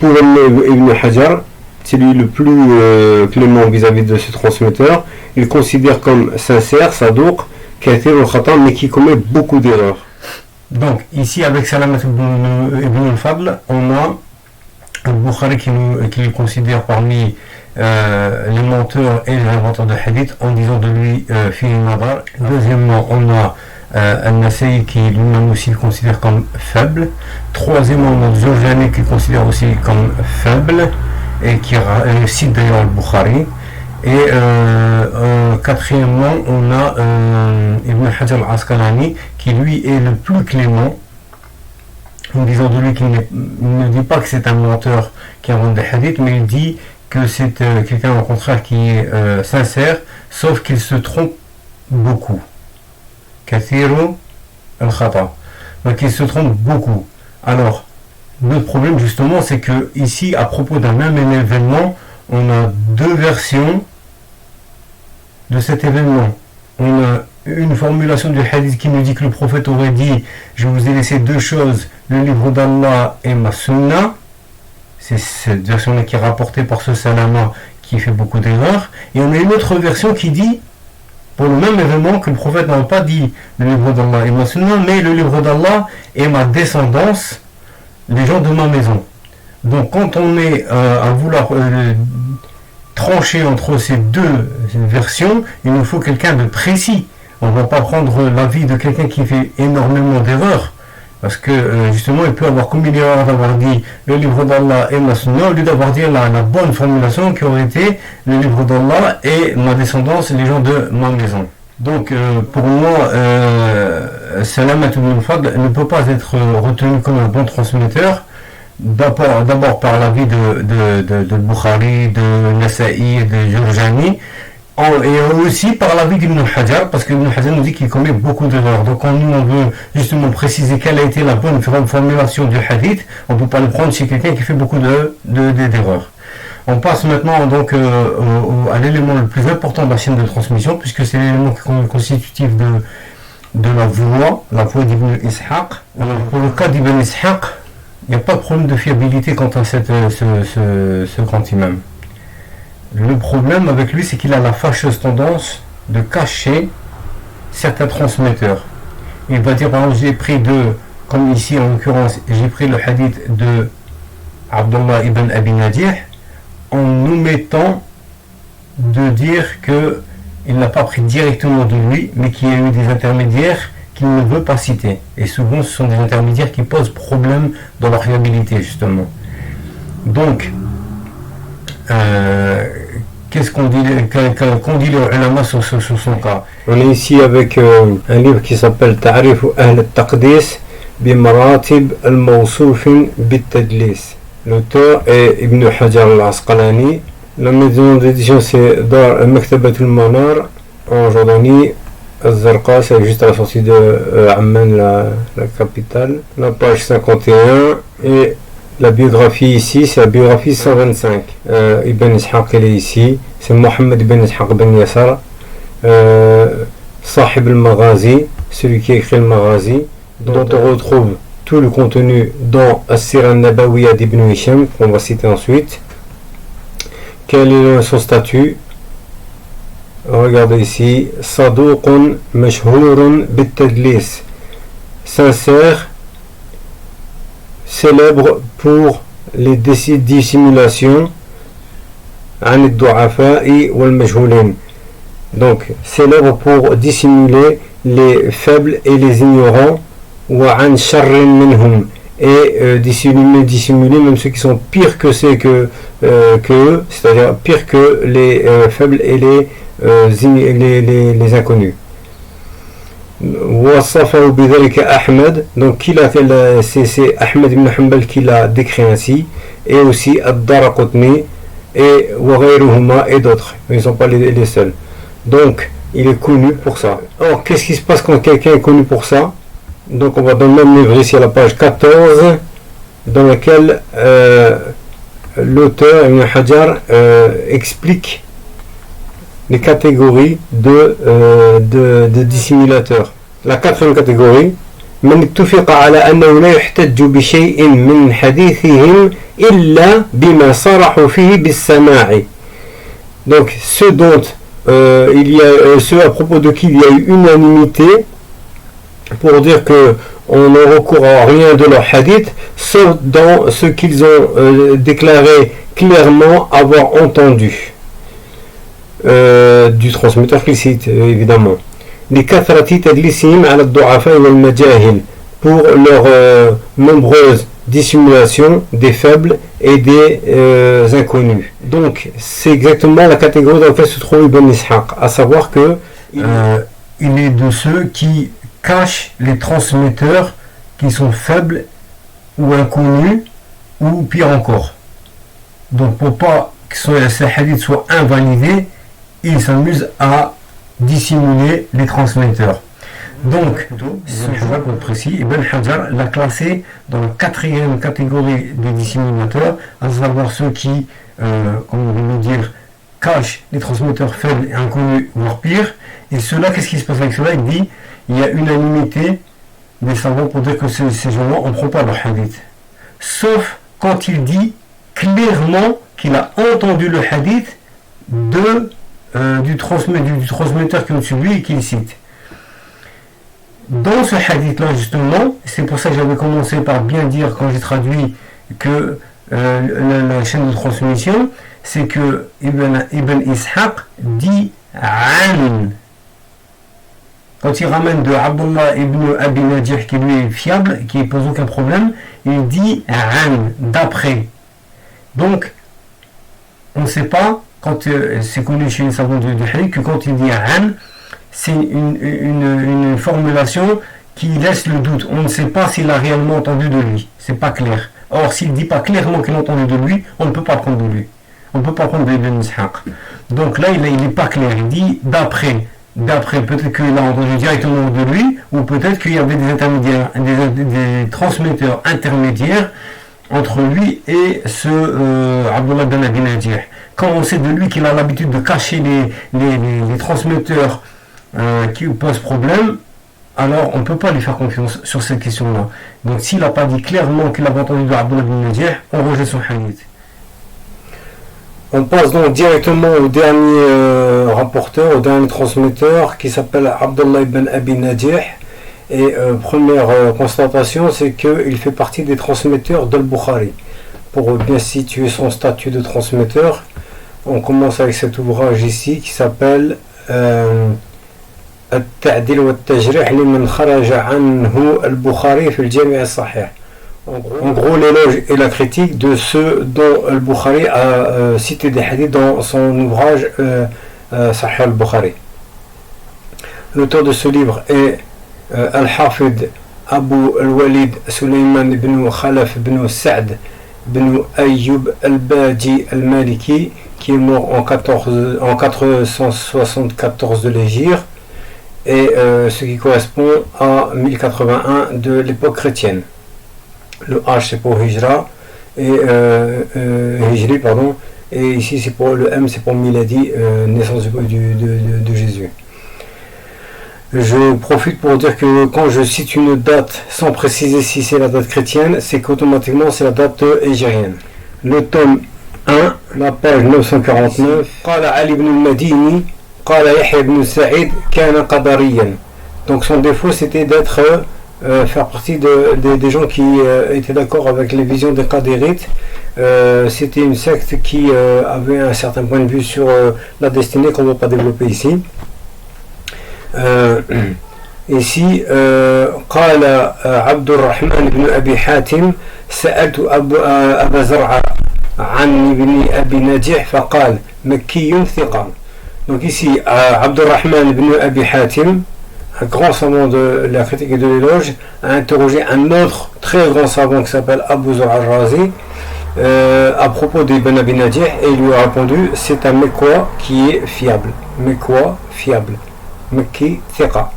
S1: pour Ibn Hajar, c'est lui le plus clément vis-à-vis de ce transmetteur. Il considère comme sincère, Saduq, Kathir al-Khata, mais qui commet beaucoup d'erreurs.
S3: Donc ici avec Salamat ibn al-Fadl, on a le Bukhari qui le considère parmi les menteurs et les inventeurs de hadith en disant de lui fi nadar. Deuxièmement, on a An-Nasa'i qui lui-même aussi le considère comme faible. Troisièmement, on a Jurjani qui le considère aussi comme faible et qui cite d'ailleurs le Bukhari. Et quatrièmement, on a Ibn Hajar al-Asqalani qui lui est le plus clément en disant de lui il ne dit pas que c'est un menteur qui invente des hadiths, mais il dit que c'est quelqu'un au contraire qui est sincère, sauf qu'il se trompe beaucoup. Kathiru al-khata. Donc il se trompe beaucoup. Alors, notre problème justement, c'est que ici, à propos d'un même événement, on a deux versions de cet événement. On a une formulation du hadith qui nous dit que le prophète aurait dit: je vous ai laissé deux choses, le livre d'Allah et ma sunna. C'est cette version-là qui est rapportée par ce Salama qui fait beaucoup d'erreurs. Et on a une autre version qui dit, pour le même événement, que le prophète n'a pas dit le livre d'Allah et ma sunna, mais le livre d'Allah et ma descendance, les gens de ma maison. Donc quand on est à vouloir trancher entre ces deux versions, il nous faut quelqu'un de précis. On ne va pas prendre l'avis de quelqu'un qui fait énormément d'erreurs, parce que justement il peut avoir commis l'erreur d'avoir dit le livre d'Allah et ma sunna, au lieu d'avoir dit la bonne formulation qui aurait été le livre d'Allah et ma descendance, les gens de ma maison. Donc pour moi, Salamat ibn al-Fadl ne peut pas être retenu comme un bon transmetteur, d'abord par l'avis de Bukhari, de Nasa'i et de Jurjani, et aussi par l'avis d'Ibn Hajar, parce qu'Ibn Hajar nous dit qu'il commet beaucoup d'erreurs. Donc quand nous on veut justement préciser quelle a été la bonne formulation du hadith, on ne peut pas le prendre chez quelqu'un qui fait beaucoup d'erreurs. On passe maintenant donc à l'élément le plus important de la chaîne de transmission, puisque c'est l'élément constitutif de la voix d'Ibn Ishaq. Alors pour le cas d'Ibn Ishaq, il n'y a pas de problème de fiabilité quant à ce grand imam. Le problème avec lui, c'est qu'il a la fâcheuse tendance de cacher certains transmetteurs. Il va dire, par exemple, comme ici en l'occurrence, j'ai pris le hadith de Abdullah ibn Abi Nadih, en nous mettant de dire qu'il n'a pas pris directement de lui, mais qu'il y a eu des intermédiaires qu'il ne veut pas citer. Et souvent, ce sont des intermédiaires qui posent problème dans leur fiabilité, justement. Donc, qu'est-ce qu'on dit les ulama sur son cas?
S1: On est ici avec un livre qui s'appelle Ta'rif Ahl al-Taqdis bi Maratib al-Mawsoufin bit-Tadlis. L'auteur est Ibn Hajar al-Asqalani. La maison d'édition c'est Dar Maktabat al-Manar en Jordanie. Al-Zarqa, c'est juste à la sortie de Amman, la capitale. La page 51 et la biographie ici, c'est la biographie 125. Ibn Ishaq, il est ici. C'est Mohammed ibn Ishaq ben Yasar, Sahib al-Maghazi, celui qui a écrit le Maghazi, dont on retrouve tout le contenu dans As-Sira al-Nabawiyya d'Ibn Hisham, qu'on va citer ensuite. Quel est son statut? Regardez ici, Saduqun mashhurun bit-tadlis, sincère, célèbre pour les dissimulations, an ad-du'afa'i wal majhulin. Donc célèbre pour dissimuler les faibles et les ignorants, wa an sharrin minhum, et dissimuler même ceux qui sont pires que eux, c'est-à-dire pire que les faibles et les inconnus. وصفه بذلك أحمد, donc c'est Ahmed ibn Hanbal qui l'a décrit ainsi, et aussi Ad-Daraqutni et وغيرهما et d'autres, ils ne sont pas les seuls. Donc il est connu pour ça. Alors qu'est-ce qui se passe quand quelqu'un est connu pour ça? Donc on va dans le même livre ici à la page 14, dans laquelle l'auteur Ibn Hajar explique les catégories de dissimulateurs. La quatrième catégorie, من اتفق على أنه لا يحتج بشيء من حديثهم إلا بما صرحوا فيه بالسماع. Donc ceux dont ceux à propos de qui il y a eu unanimité pour dire que on ne recourt à rien de leur hadith, sauf dans ce qu'ils ont déclaré clairement avoir entendu. Du transmetteur qu'il cite évidemment. Les kathrati tadlisihim ala ad-du'afa wal majahil, pour leurs nombreuses dissimulations des faibles et des inconnus. Donc c'est exactement la catégorie dans laquelle se trouve Ibn Ishaq, à savoir que
S3: il est de ceux qui cachent les transmetteurs qui sont faibles ou inconnu, ou pire encore. Donc pour pas que ces hadiths soient invalidés, il s'amuse à dissimuler les transmetteurs. Donc, je vais être précis, Ibn Hajar l'a classé dans la 4e catégorie des dissimulateurs, à savoir ceux qui, comment on veut dire, cachent les transmetteurs faibles et inconnus, voire pire. Et ceux-là, qu'est-ce qui se passe avec ceux-là? Il dit, il y a unanimité des savants pour dire que ces gens-là, on ne prend pas leur hadith. Sauf quand il dit clairement qu'il a entendu le hadith du transmetteur qui est au-dessus de lui et qu'il cite. Dans ce hadith-là, justement, c'est pour ça que j'avais commencé par bien dire quand j'ai traduit que la chaîne de transmission, c'est que Ibn Ishaq dit An. Quand il ramène de Abdullah ibn Abi Najih, qui lui est fiable, qui ne pose aucun problème, il dit An, d'après. Donc, on ne sait pas, quand c'est connu chez les savants du hadith, que quand il dit An, c'est une formulation qui laisse le doute. On ne sait pas s'il a réellement entendu de lui. C'est pas clair. Or, s'il ne dit pas clairement qu'il a entendu de lui, on ne peut pas prendre de lui. On ne peut pas prendre d'Ibn Ishaq. Donc là, il n'est pas clair. Il dit d'après. D'après, peut-être qu'il a entendu directement de lui, ou peut-être qu'il y avait des intermédiaires, des transmetteurs intermédiaires entre lui et ce Abdullah ibn Abi Najih. Quand on sait de lui qu'il a l'habitude de cacher les transmetteurs qui posent problème, alors on ne peut pas lui faire confiance sur cette question-là. Donc s'il n'a pas dit clairement qu'il avait entendu de Abdullah ibn Najih, on rejette son hadith.
S1: On passe donc directement au dernier rapporteur, au dernier transmetteur qui s'appelle Abdullah ibn Abi Najih. Et première constatation, c'est qu'il fait partie des transmetteurs d'Al-Bukhari. Pour bien situer son statut de transmetteur, on commence avec cet ouvrage ici qui s'appelle Al-Ta'dil wa al-Tajrih liman kharaja anhu al-Bukhari fi al-Jami' al-Sahih. En gros, l'éloge et la critique de ceux dont Al-Bukhari a cité des hadiths dans son ouvrage Sahih al-Bukhari. L'auteur de ce livre est Al-Hafid Abu al-Walid Sulayman ibn Khalaf ibn Sa'd ibn Ayyub al-Baji al-Maliki, qui est mort en 474 de l'Hégire, et ce qui correspond à 1081 de l'époque chrétienne. Le H c'est pour Hijra et Hijri, pardon, et ici c'est pour le M, c'est pour Miladi, naissance de Jésus. Je profite pour dire que quand je cite une date sans préciser si c'est la date chrétienne, c'est qu'automatiquement c'est la date hégérienne. Le tome 1, la page 949, قال علي بن المديني قال يحيى بن سعيد كان قدريا. Donc son défaut c'était d'être faire partie des gens qui étaient d'accord avec les visions des Qadérites. C'était une secte qui avait un certain point de vue sur la destinée qu'on ne va pas développer ici. Ici, قال عبد الرحمن بن أبي حاتم سألت أبا زرعة عن ابن أبي نجيح فقال مكي ثقة. Donc ici, Abdurrahman ibn Abi Hatim, un grand savant de la critique et de l'éloge, a interrogé un autre très grand savant qui s'appelle Abu Zur'a al-Razi à propos d'Ibn Abi Najih, et il lui a répondu c'est un Mekwa qui est fiable. Mekwa fiable. Mekki Thiqa.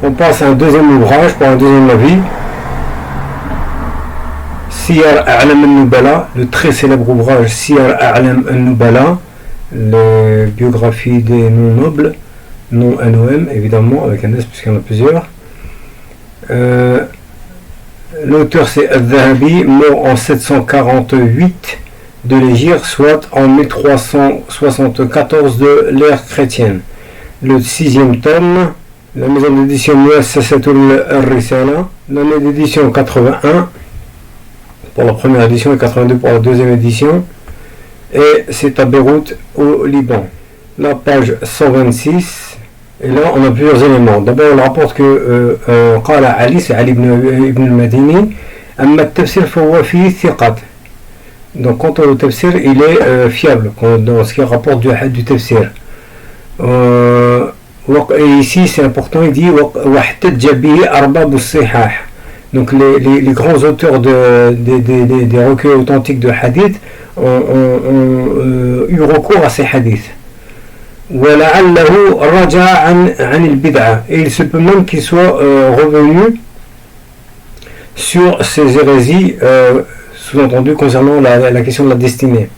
S1: On passe à un deuxième ouvrage pour un deuxième avis. Siyar A'lam al-Nubala, le très célèbre ouvrage Siyar A'lam al-Nubala, les biographies des noms nobles, non NOM évidemment, avec un S puisqu'il y en a plusieurs. L'auteur c'est Al-Dhahabi, mort en 748 de l'Hégire, soit en 1374 de l'ère chrétienne. Le 6e tome, la maison d'édition Muassasatul Risala, l'année d'édition 81 pour la première édition et 82 pour la deuxième édition, et c'est à Beyrouth au Liban. La page 126, et là on a plusieurs éléments. D'abord on rapporte que قال علي, c'est Ali ibn al-Madini, أما التفسير فهو فيه ثقة. Donc quant au tafsir, il est fiable dans ce qui rapporte du tafsir. Et ici c'est important, il dit واحتج به أرباب الصحاح Donc les grands auteurs des recueils authentiques de hadith ont eu recours à ces hadiths. وَلَعَلَّهُ رَجَعَ عَنِ الْبِدْعَةِ. Et il se peut même qu'il soit revenu sur ces hérésies, sous-entendu concernant la question de la destinée.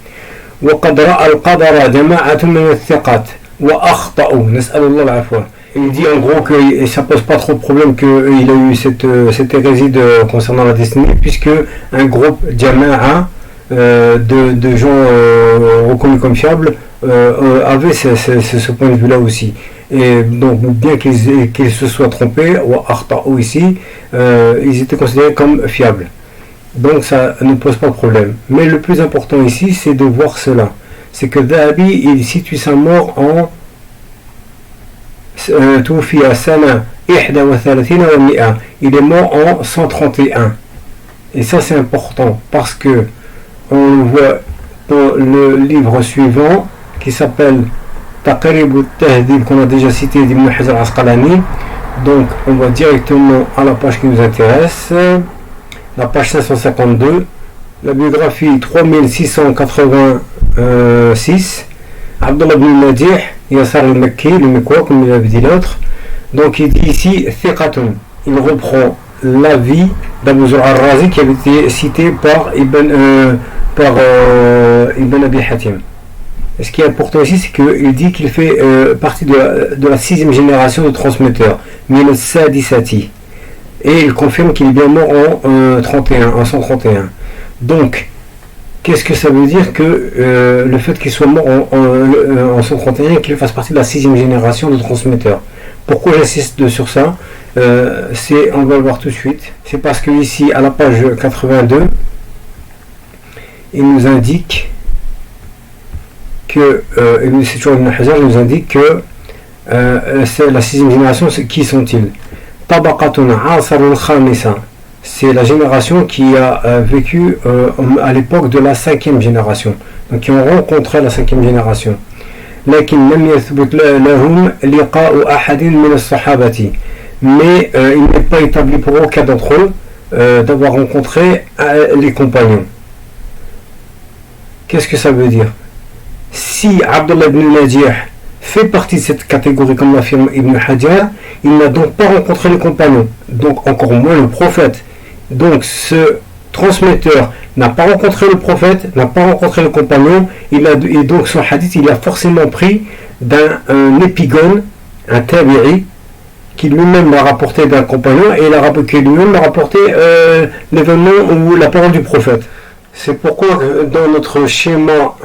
S1: وَقَدْ رَأَى الْقَدَرَ جَمَاعَةٌ مِنَ الثِّقَاتِ وَأَخْطَأُوا نَسْأَلُ اللَّهَ الْعَفْوَ. Il dit en gros que ça pose pas trop de problème qu'il a eu cette hérésie concernant la destinée, puisque un groupe jama'a de gens reconnus comme fiables avait ce point de vue là aussi. Et donc bien qu'ils se soient trompés, ou ici, ils étaient considérés comme fiables. Donc ça ne pose pas de problème. Mais le plus important ici, c'est de voir cela. C'est que Dhahabi, il situe sa mort en توفي سنة 31 و100. Il est mort en 131. Et ça c'est important parce que on voit dans le livre suivant qui s'appelle Taqrib al-Tahdhib, qu'on a déjà cité d'Ibn Hajar al-Asqalani. Donc on va directement à la page qui nous intéresse, la page 552, la biographie 3686, Abdullah ibn Najih Yasar al-Makki, le Mekwa, comme il avait dit l'autre. Donc il dit ici Thiqatun. Il reprend l'avis d'Abu Zur'a al-Razi qui avait été cité par Ibn Abi Hatim. Et ce qui est important ici, c'est qu'il dit qu'il fait partie de la 6e génération de transmetteurs, Min Sadisati. Et il confirme qu'il est bien mort en 131. Donc, qu'est-ce que ça veut dire que le fait qu'il soit mort en 131 et qu'il fasse partie de la 6e génération de transmetteurs? Pourquoi j'insiste sur ça? On va le voir tout de suite. C'est parce que ici, à la page 82, il nous indique que c'est toujours Ibn Hajar, il nous indique que c'est la 6e génération. Qui sont-ils? Tabaqatun Asarul Khamisa. C'est la génération qui a vécu à l'époque de la 5e génération, donc qui ont rencontré la 5e génération. لكن لم يثبت لهم لقاء أحد من الصحابة. Mais il n'est pas établi pour aucun d'entre eux d'avoir rencontré les compagnons. Qu'est-ce que ça veut dire? Si Abdullah ibn Najih fait partie de cette catégorie, comme l'affirme Ibn Hajar, il n'a donc pas rencontré les compagnons, donc encore moins le prophète. Donc ce transmetteur n'a pas rencontré le prophète, n'a pas rencontré le compagnon, et donc son hadith il a forcément pris d'un épigone, un tabi'i, qui lui-même l'a rapporté d'un compagnon, et qui lui-même l'a rapporté l'événement ou la parole du prophète. C'est pourquoi dans notre schéma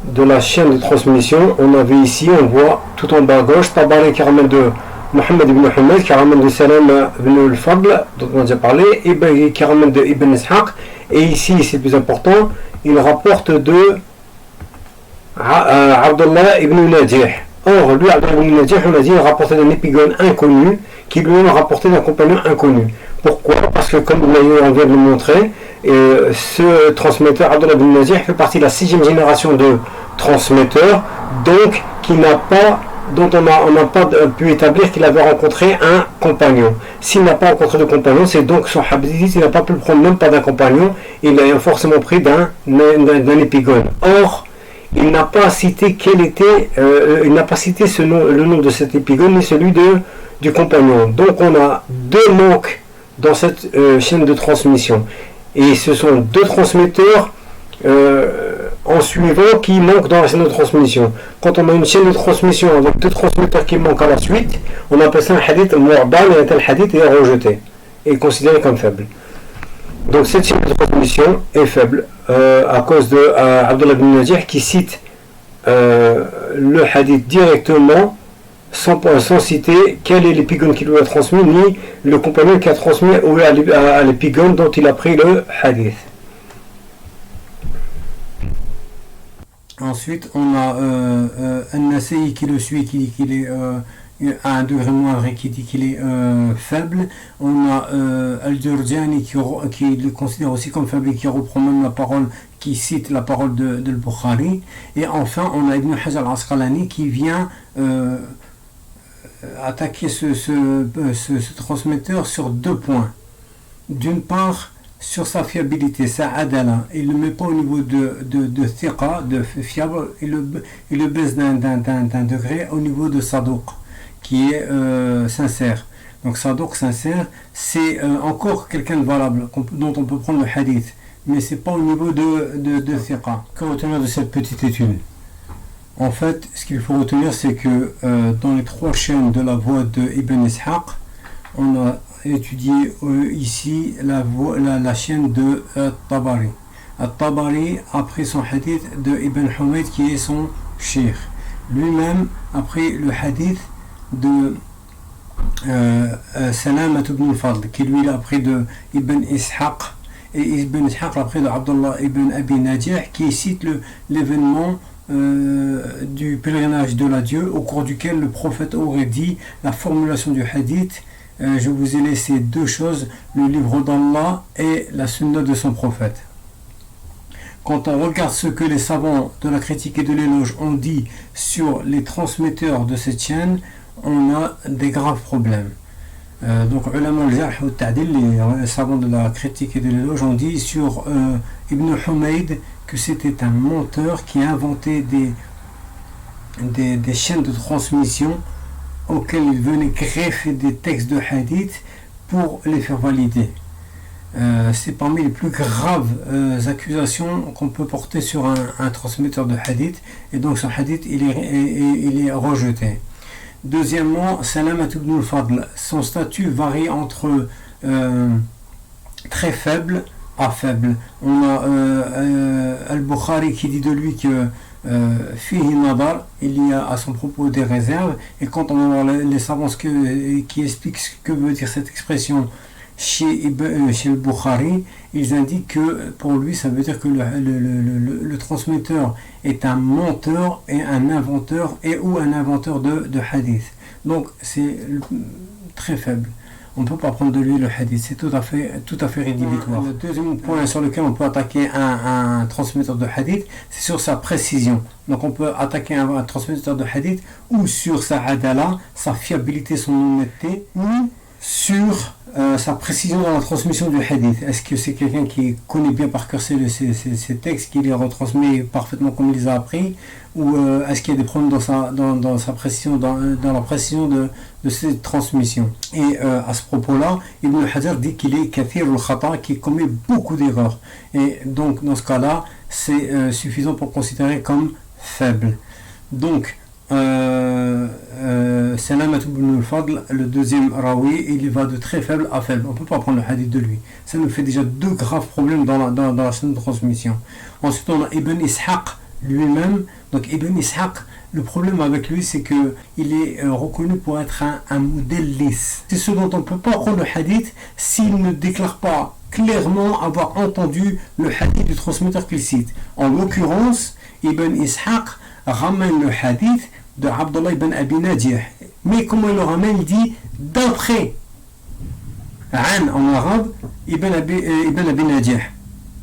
S1: de la chaîne de transmission, on avait ici, on voit tout en bas à gauche, Tabari qui ramène de Mohammed ibn Humayd, qui ramène de Salam ibn al-Fadl, dont on a déjà parlé, et qui ramène de Ibn Ishaq, et ici, c'est plus important, il rapporte de Abdullah ibn Najih. Or, lui, Abdullah ibn Najih, on a dit, il rapportait d'un épigone inconnu, qui lui-même a rapporté d'un compagnon inconnu. Pourquoi? Parce que, comme on vient de le montrer, ce transmetteur, Abdullah ibn Najih, fait partie de la 6e génération de transmetteurs, donc dont on n'a pas pu établir qu'il avait rencontré un compagnon. S'il n'a pas rencontré de compagnon, c'est donc son hadith, il n'a pas pu le prendre même pas d'un compagnon, il l'a forcément pris d'un épigone. Or, il n'a pas cité le nom de cet épigone, ni celui du compagnon. Donc on a deux manques dans cette chaîne de transmission. Et ce sont deux transmetteurs en suivant qui manquent dans la chaîne de transmission. Quand on a une chaîne de transmission avec deux transmetteurs qui manquent à la suite, on appelle ça un hadith mu'dal, et un tel hadith est rejeté et considéré comme faible. Donc cette chaîne de transmission est faible à cause de Abdullah ibn Najih qui cite le hadith directement sans citer quel est l'épigone qui lui a transmis, ni le compagnon qui a transmis à l'épigone dont il a pris le hadith. Ensuite, on a An-Nasai qui le suit, qui dit qu'il est à un degré moindre et qui dit qu'il est faible. On a Al-Jurjani qui le considère aussi comme faible et qui reprend même la parole, qui cite la parole de Bukhari. Et enfin, on a Ibn Hajar al-Asqalani qui vient attaquer ce transmetteur sur deux points. d'une part, sur sa fiabilité, sa adala, il ne le met pas au niveau de thiqa, de fiable, il le baisse d'un degré au niveau de saduq, qui est sincère. Donc saduq, sincère, c'est encore quelqu'un de valable, dont on peut prendre le hadith, mais c'est pas au niveau de thiqa. Que retenir de cette petite étude? En fait, ce qu'il faut retenir, c'est que dans les 3 chaînes de la voie de Ibn Ishaq, on a étudié ici la chaîne de Tabari. Tabari a pris son hadith de Ibn Humayd qui est son cheikh. Lui-même a pris le hadith de Salamat ibn al-Fadl qui lui a pris de Ibn Ishaq, et Ibn Ishaq a pris de Abdullah ibn Abi Najih qui cite l'événement du pèlerinage de l'adieu au cours duquel le prophète aurait dit la formulation du hadith. Je vous ai laissé 2 choses, le livre d'Allah et la sunna de son prophète. Quand on regarde ce que les savants de la critique et de l'éloge ont dit sur les transmetteurs de cette chaîne, on a des graves problèmes. Donc ulama al-jarh wa ta'dil, les savants de la critique et de l'éloge ont dit sur Ibn Humayd que c'était un menteur qui a inventé des chaînes de transmission auxquels il venait greffer des textes de hadith pour les faire valider. C'est parmi les plus graves accusations qu'on peut porter sur un transmetteur de hadith, et donc son hadith il est rejeté. Deuxièmement, Salamat ibn al-Fadl, son statut varie entre très faible à faible. On a Al-Bukhari qui dit de lui que fihi nadar, il y a à son propos des réserves, et quand on a les savants qui expliquent ce que veut dire cette expression chez le Bukhari, ils indiquent que pour lui ça veut dire que le transmetteur est un menteur et un inventeur ou un inventeur de hadith. Donc c'est très faible. On ne peut pas prendre de lui le hadith, c'est tout à fait rédhibitoire. Le deuxième point sur lequel on peut attaquer un transmetteur de hadith, c'est sur sa précision. Donc on peut attaquer un transmetteur de hadith ou sur sa adala, sa fiabilité, son honnêteté, ou sur sa précision dans la transmission du hadith. Est-ce que c'est quelqu'un qui connaît bien par cœur ces textes, qui les retransmet parfaitement comme il les a appris, ou est-ce qu'il y a des problèmes dans sa précision, dans la précision de cette transmission? Et à ce propos-là, Ibn Hajar dit qu'il est kathir al-khata, qui commet beaucoup d'erreurs, et donc dans ce cas-là c'est suffisant pour considérer comme faible. Donc Salamat ibn al-Fadl, le deuxième rawi, il va de très faible à faible. On ne peut pas prendre le hadith de lui. Ça nous fait déjà 2 graves problèmes dans la chaîne de transmission. Ensuite, on a Ibn Ishaq lui-même. Donc Ibn Ishaq, le problème avec lui, c'est que il est reconnu pour être un modèle lisse. C'est ce dont on ne peut pas prendre le hadith s'il ne déclare pas clairement avoir entendu le hadith du transmetteur qu'il cite. En l'occurrence, Ibn Ishaq ramène le hadith de Abdullah ibn Abi Najih. Mais comment il le ramène? Il dit d'après An en arabe, ibn Abi Najih.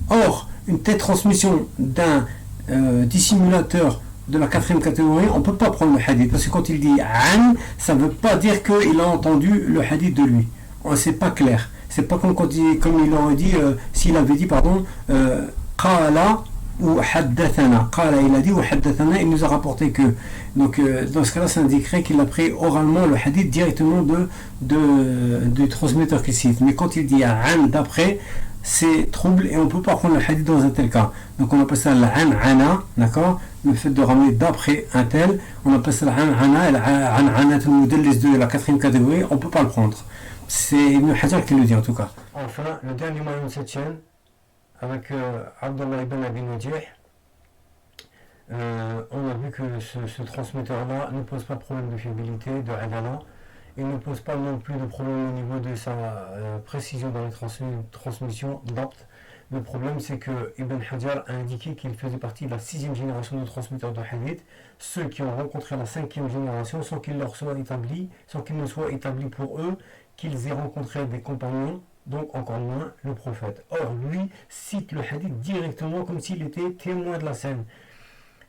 S1: Or, une telle transmission d'un dissimulateur de la 4e catégorie, on ne peut pas prendre le hadith, parce que quand il dit An, ça ne veut pas dire qu'il a entendu le hadith de lui. C'est pas clair. C'est pas comme il aurait dit, s'il avait dit, Qala ou haddathana. Qala, il a dit, ou haddathana, il nous a rapporté que. Donc, dans ce cas-là, ça indiquerait qu'il a pris oralement le hadith directement du transmetteur qu'il cite. Mais quand il dit an d'après, c'est trouble et on ne peut pas prendre le hadith dans un tel cas. Donc, on appelle ça l'an ana, d'accord? Le fait de ramener d'après un tel, on appelle ça l'an ana, l'an ana de la 4e catégorie, on ne peut pas le prendre. C'est Ibn Hajar qui le dit en tout cas. Enfin, le dernier moyen de cette chaîne, avec Abdullah ibn Abi Najih, on a vu que ce transmetteur-là ne pose pas de problème de fiabilité, de adala. Il ne pose pas non plus de problème au niveau de sa précision dans les transmissions d'apt. Le problème, c'est que Ibn Hajar a indiqué qu'il faisait partie de la 6e génération de transmetteurs de hadith, ceux qui ont rencontré la 5e génération sans qu'il ne soit établi pour eux qu'ils aient rencontré des compagnons, donc encore moins le prophète. Or, lui cite le hadith directement comme s'il était témoin de la scène.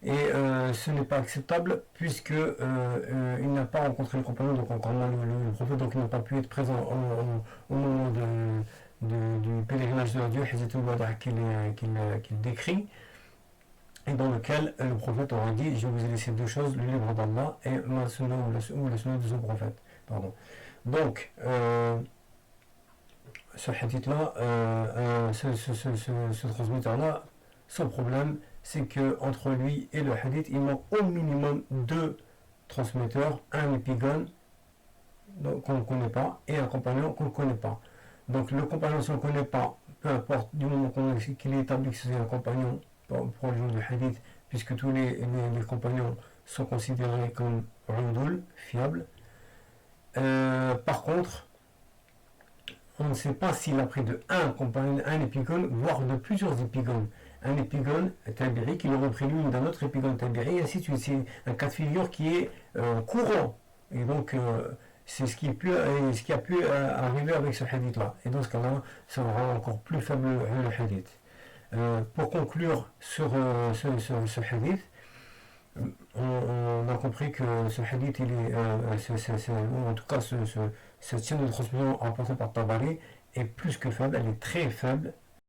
S1: Et ce n'est pas acceptable puisque il n'a pas rencontré le compagnon, donc encore moins le prophète, donc il n'a pas pu être présent au moment
S3: du pèlerinage de Dieu, Hajjatul Wada, qu'il décrit, et dans lequel le prophète aura dit: je vous ai laissé deux choses, le livre d'Allah et ma sunna ou la sunna de son prophète. Pardon. Donc, ce hadith-là, ce transmetteur-là, son problème, c'est que entre lui et le hadith, il manque au minimum deux transmetteurs, un épigone qu'on ne connaît pas et un compagnon qu'on ne connaît pas. Donc le compagnon, si on ne le connaît pas, peu importe, du moment qu'il est établi que c'est un compagnon pour le jour du hadith, puisque tous les compagnons sont considérés comme rundul, fiables. Par contre, on ne sait pas s'il a pris de un compagnon, un épigone, voire de plusieurs épigones. Un épigone tabi'i qui aurait pris l'une d'un autre épigone tabi'i, et ainsi de suite. C'est un cas de figure qui est courant. Et donc, c'est ce qui a pu arriver avec ce hadith-là. Et dans ce cas-là, ça rend encore plus faible le hadith. Pour conclure sur ce hadith, on a compris que ce hadith, il est, en tout cas, cette chaîne de transmission rapportée par Tabari est plus que faible, elle est très faible,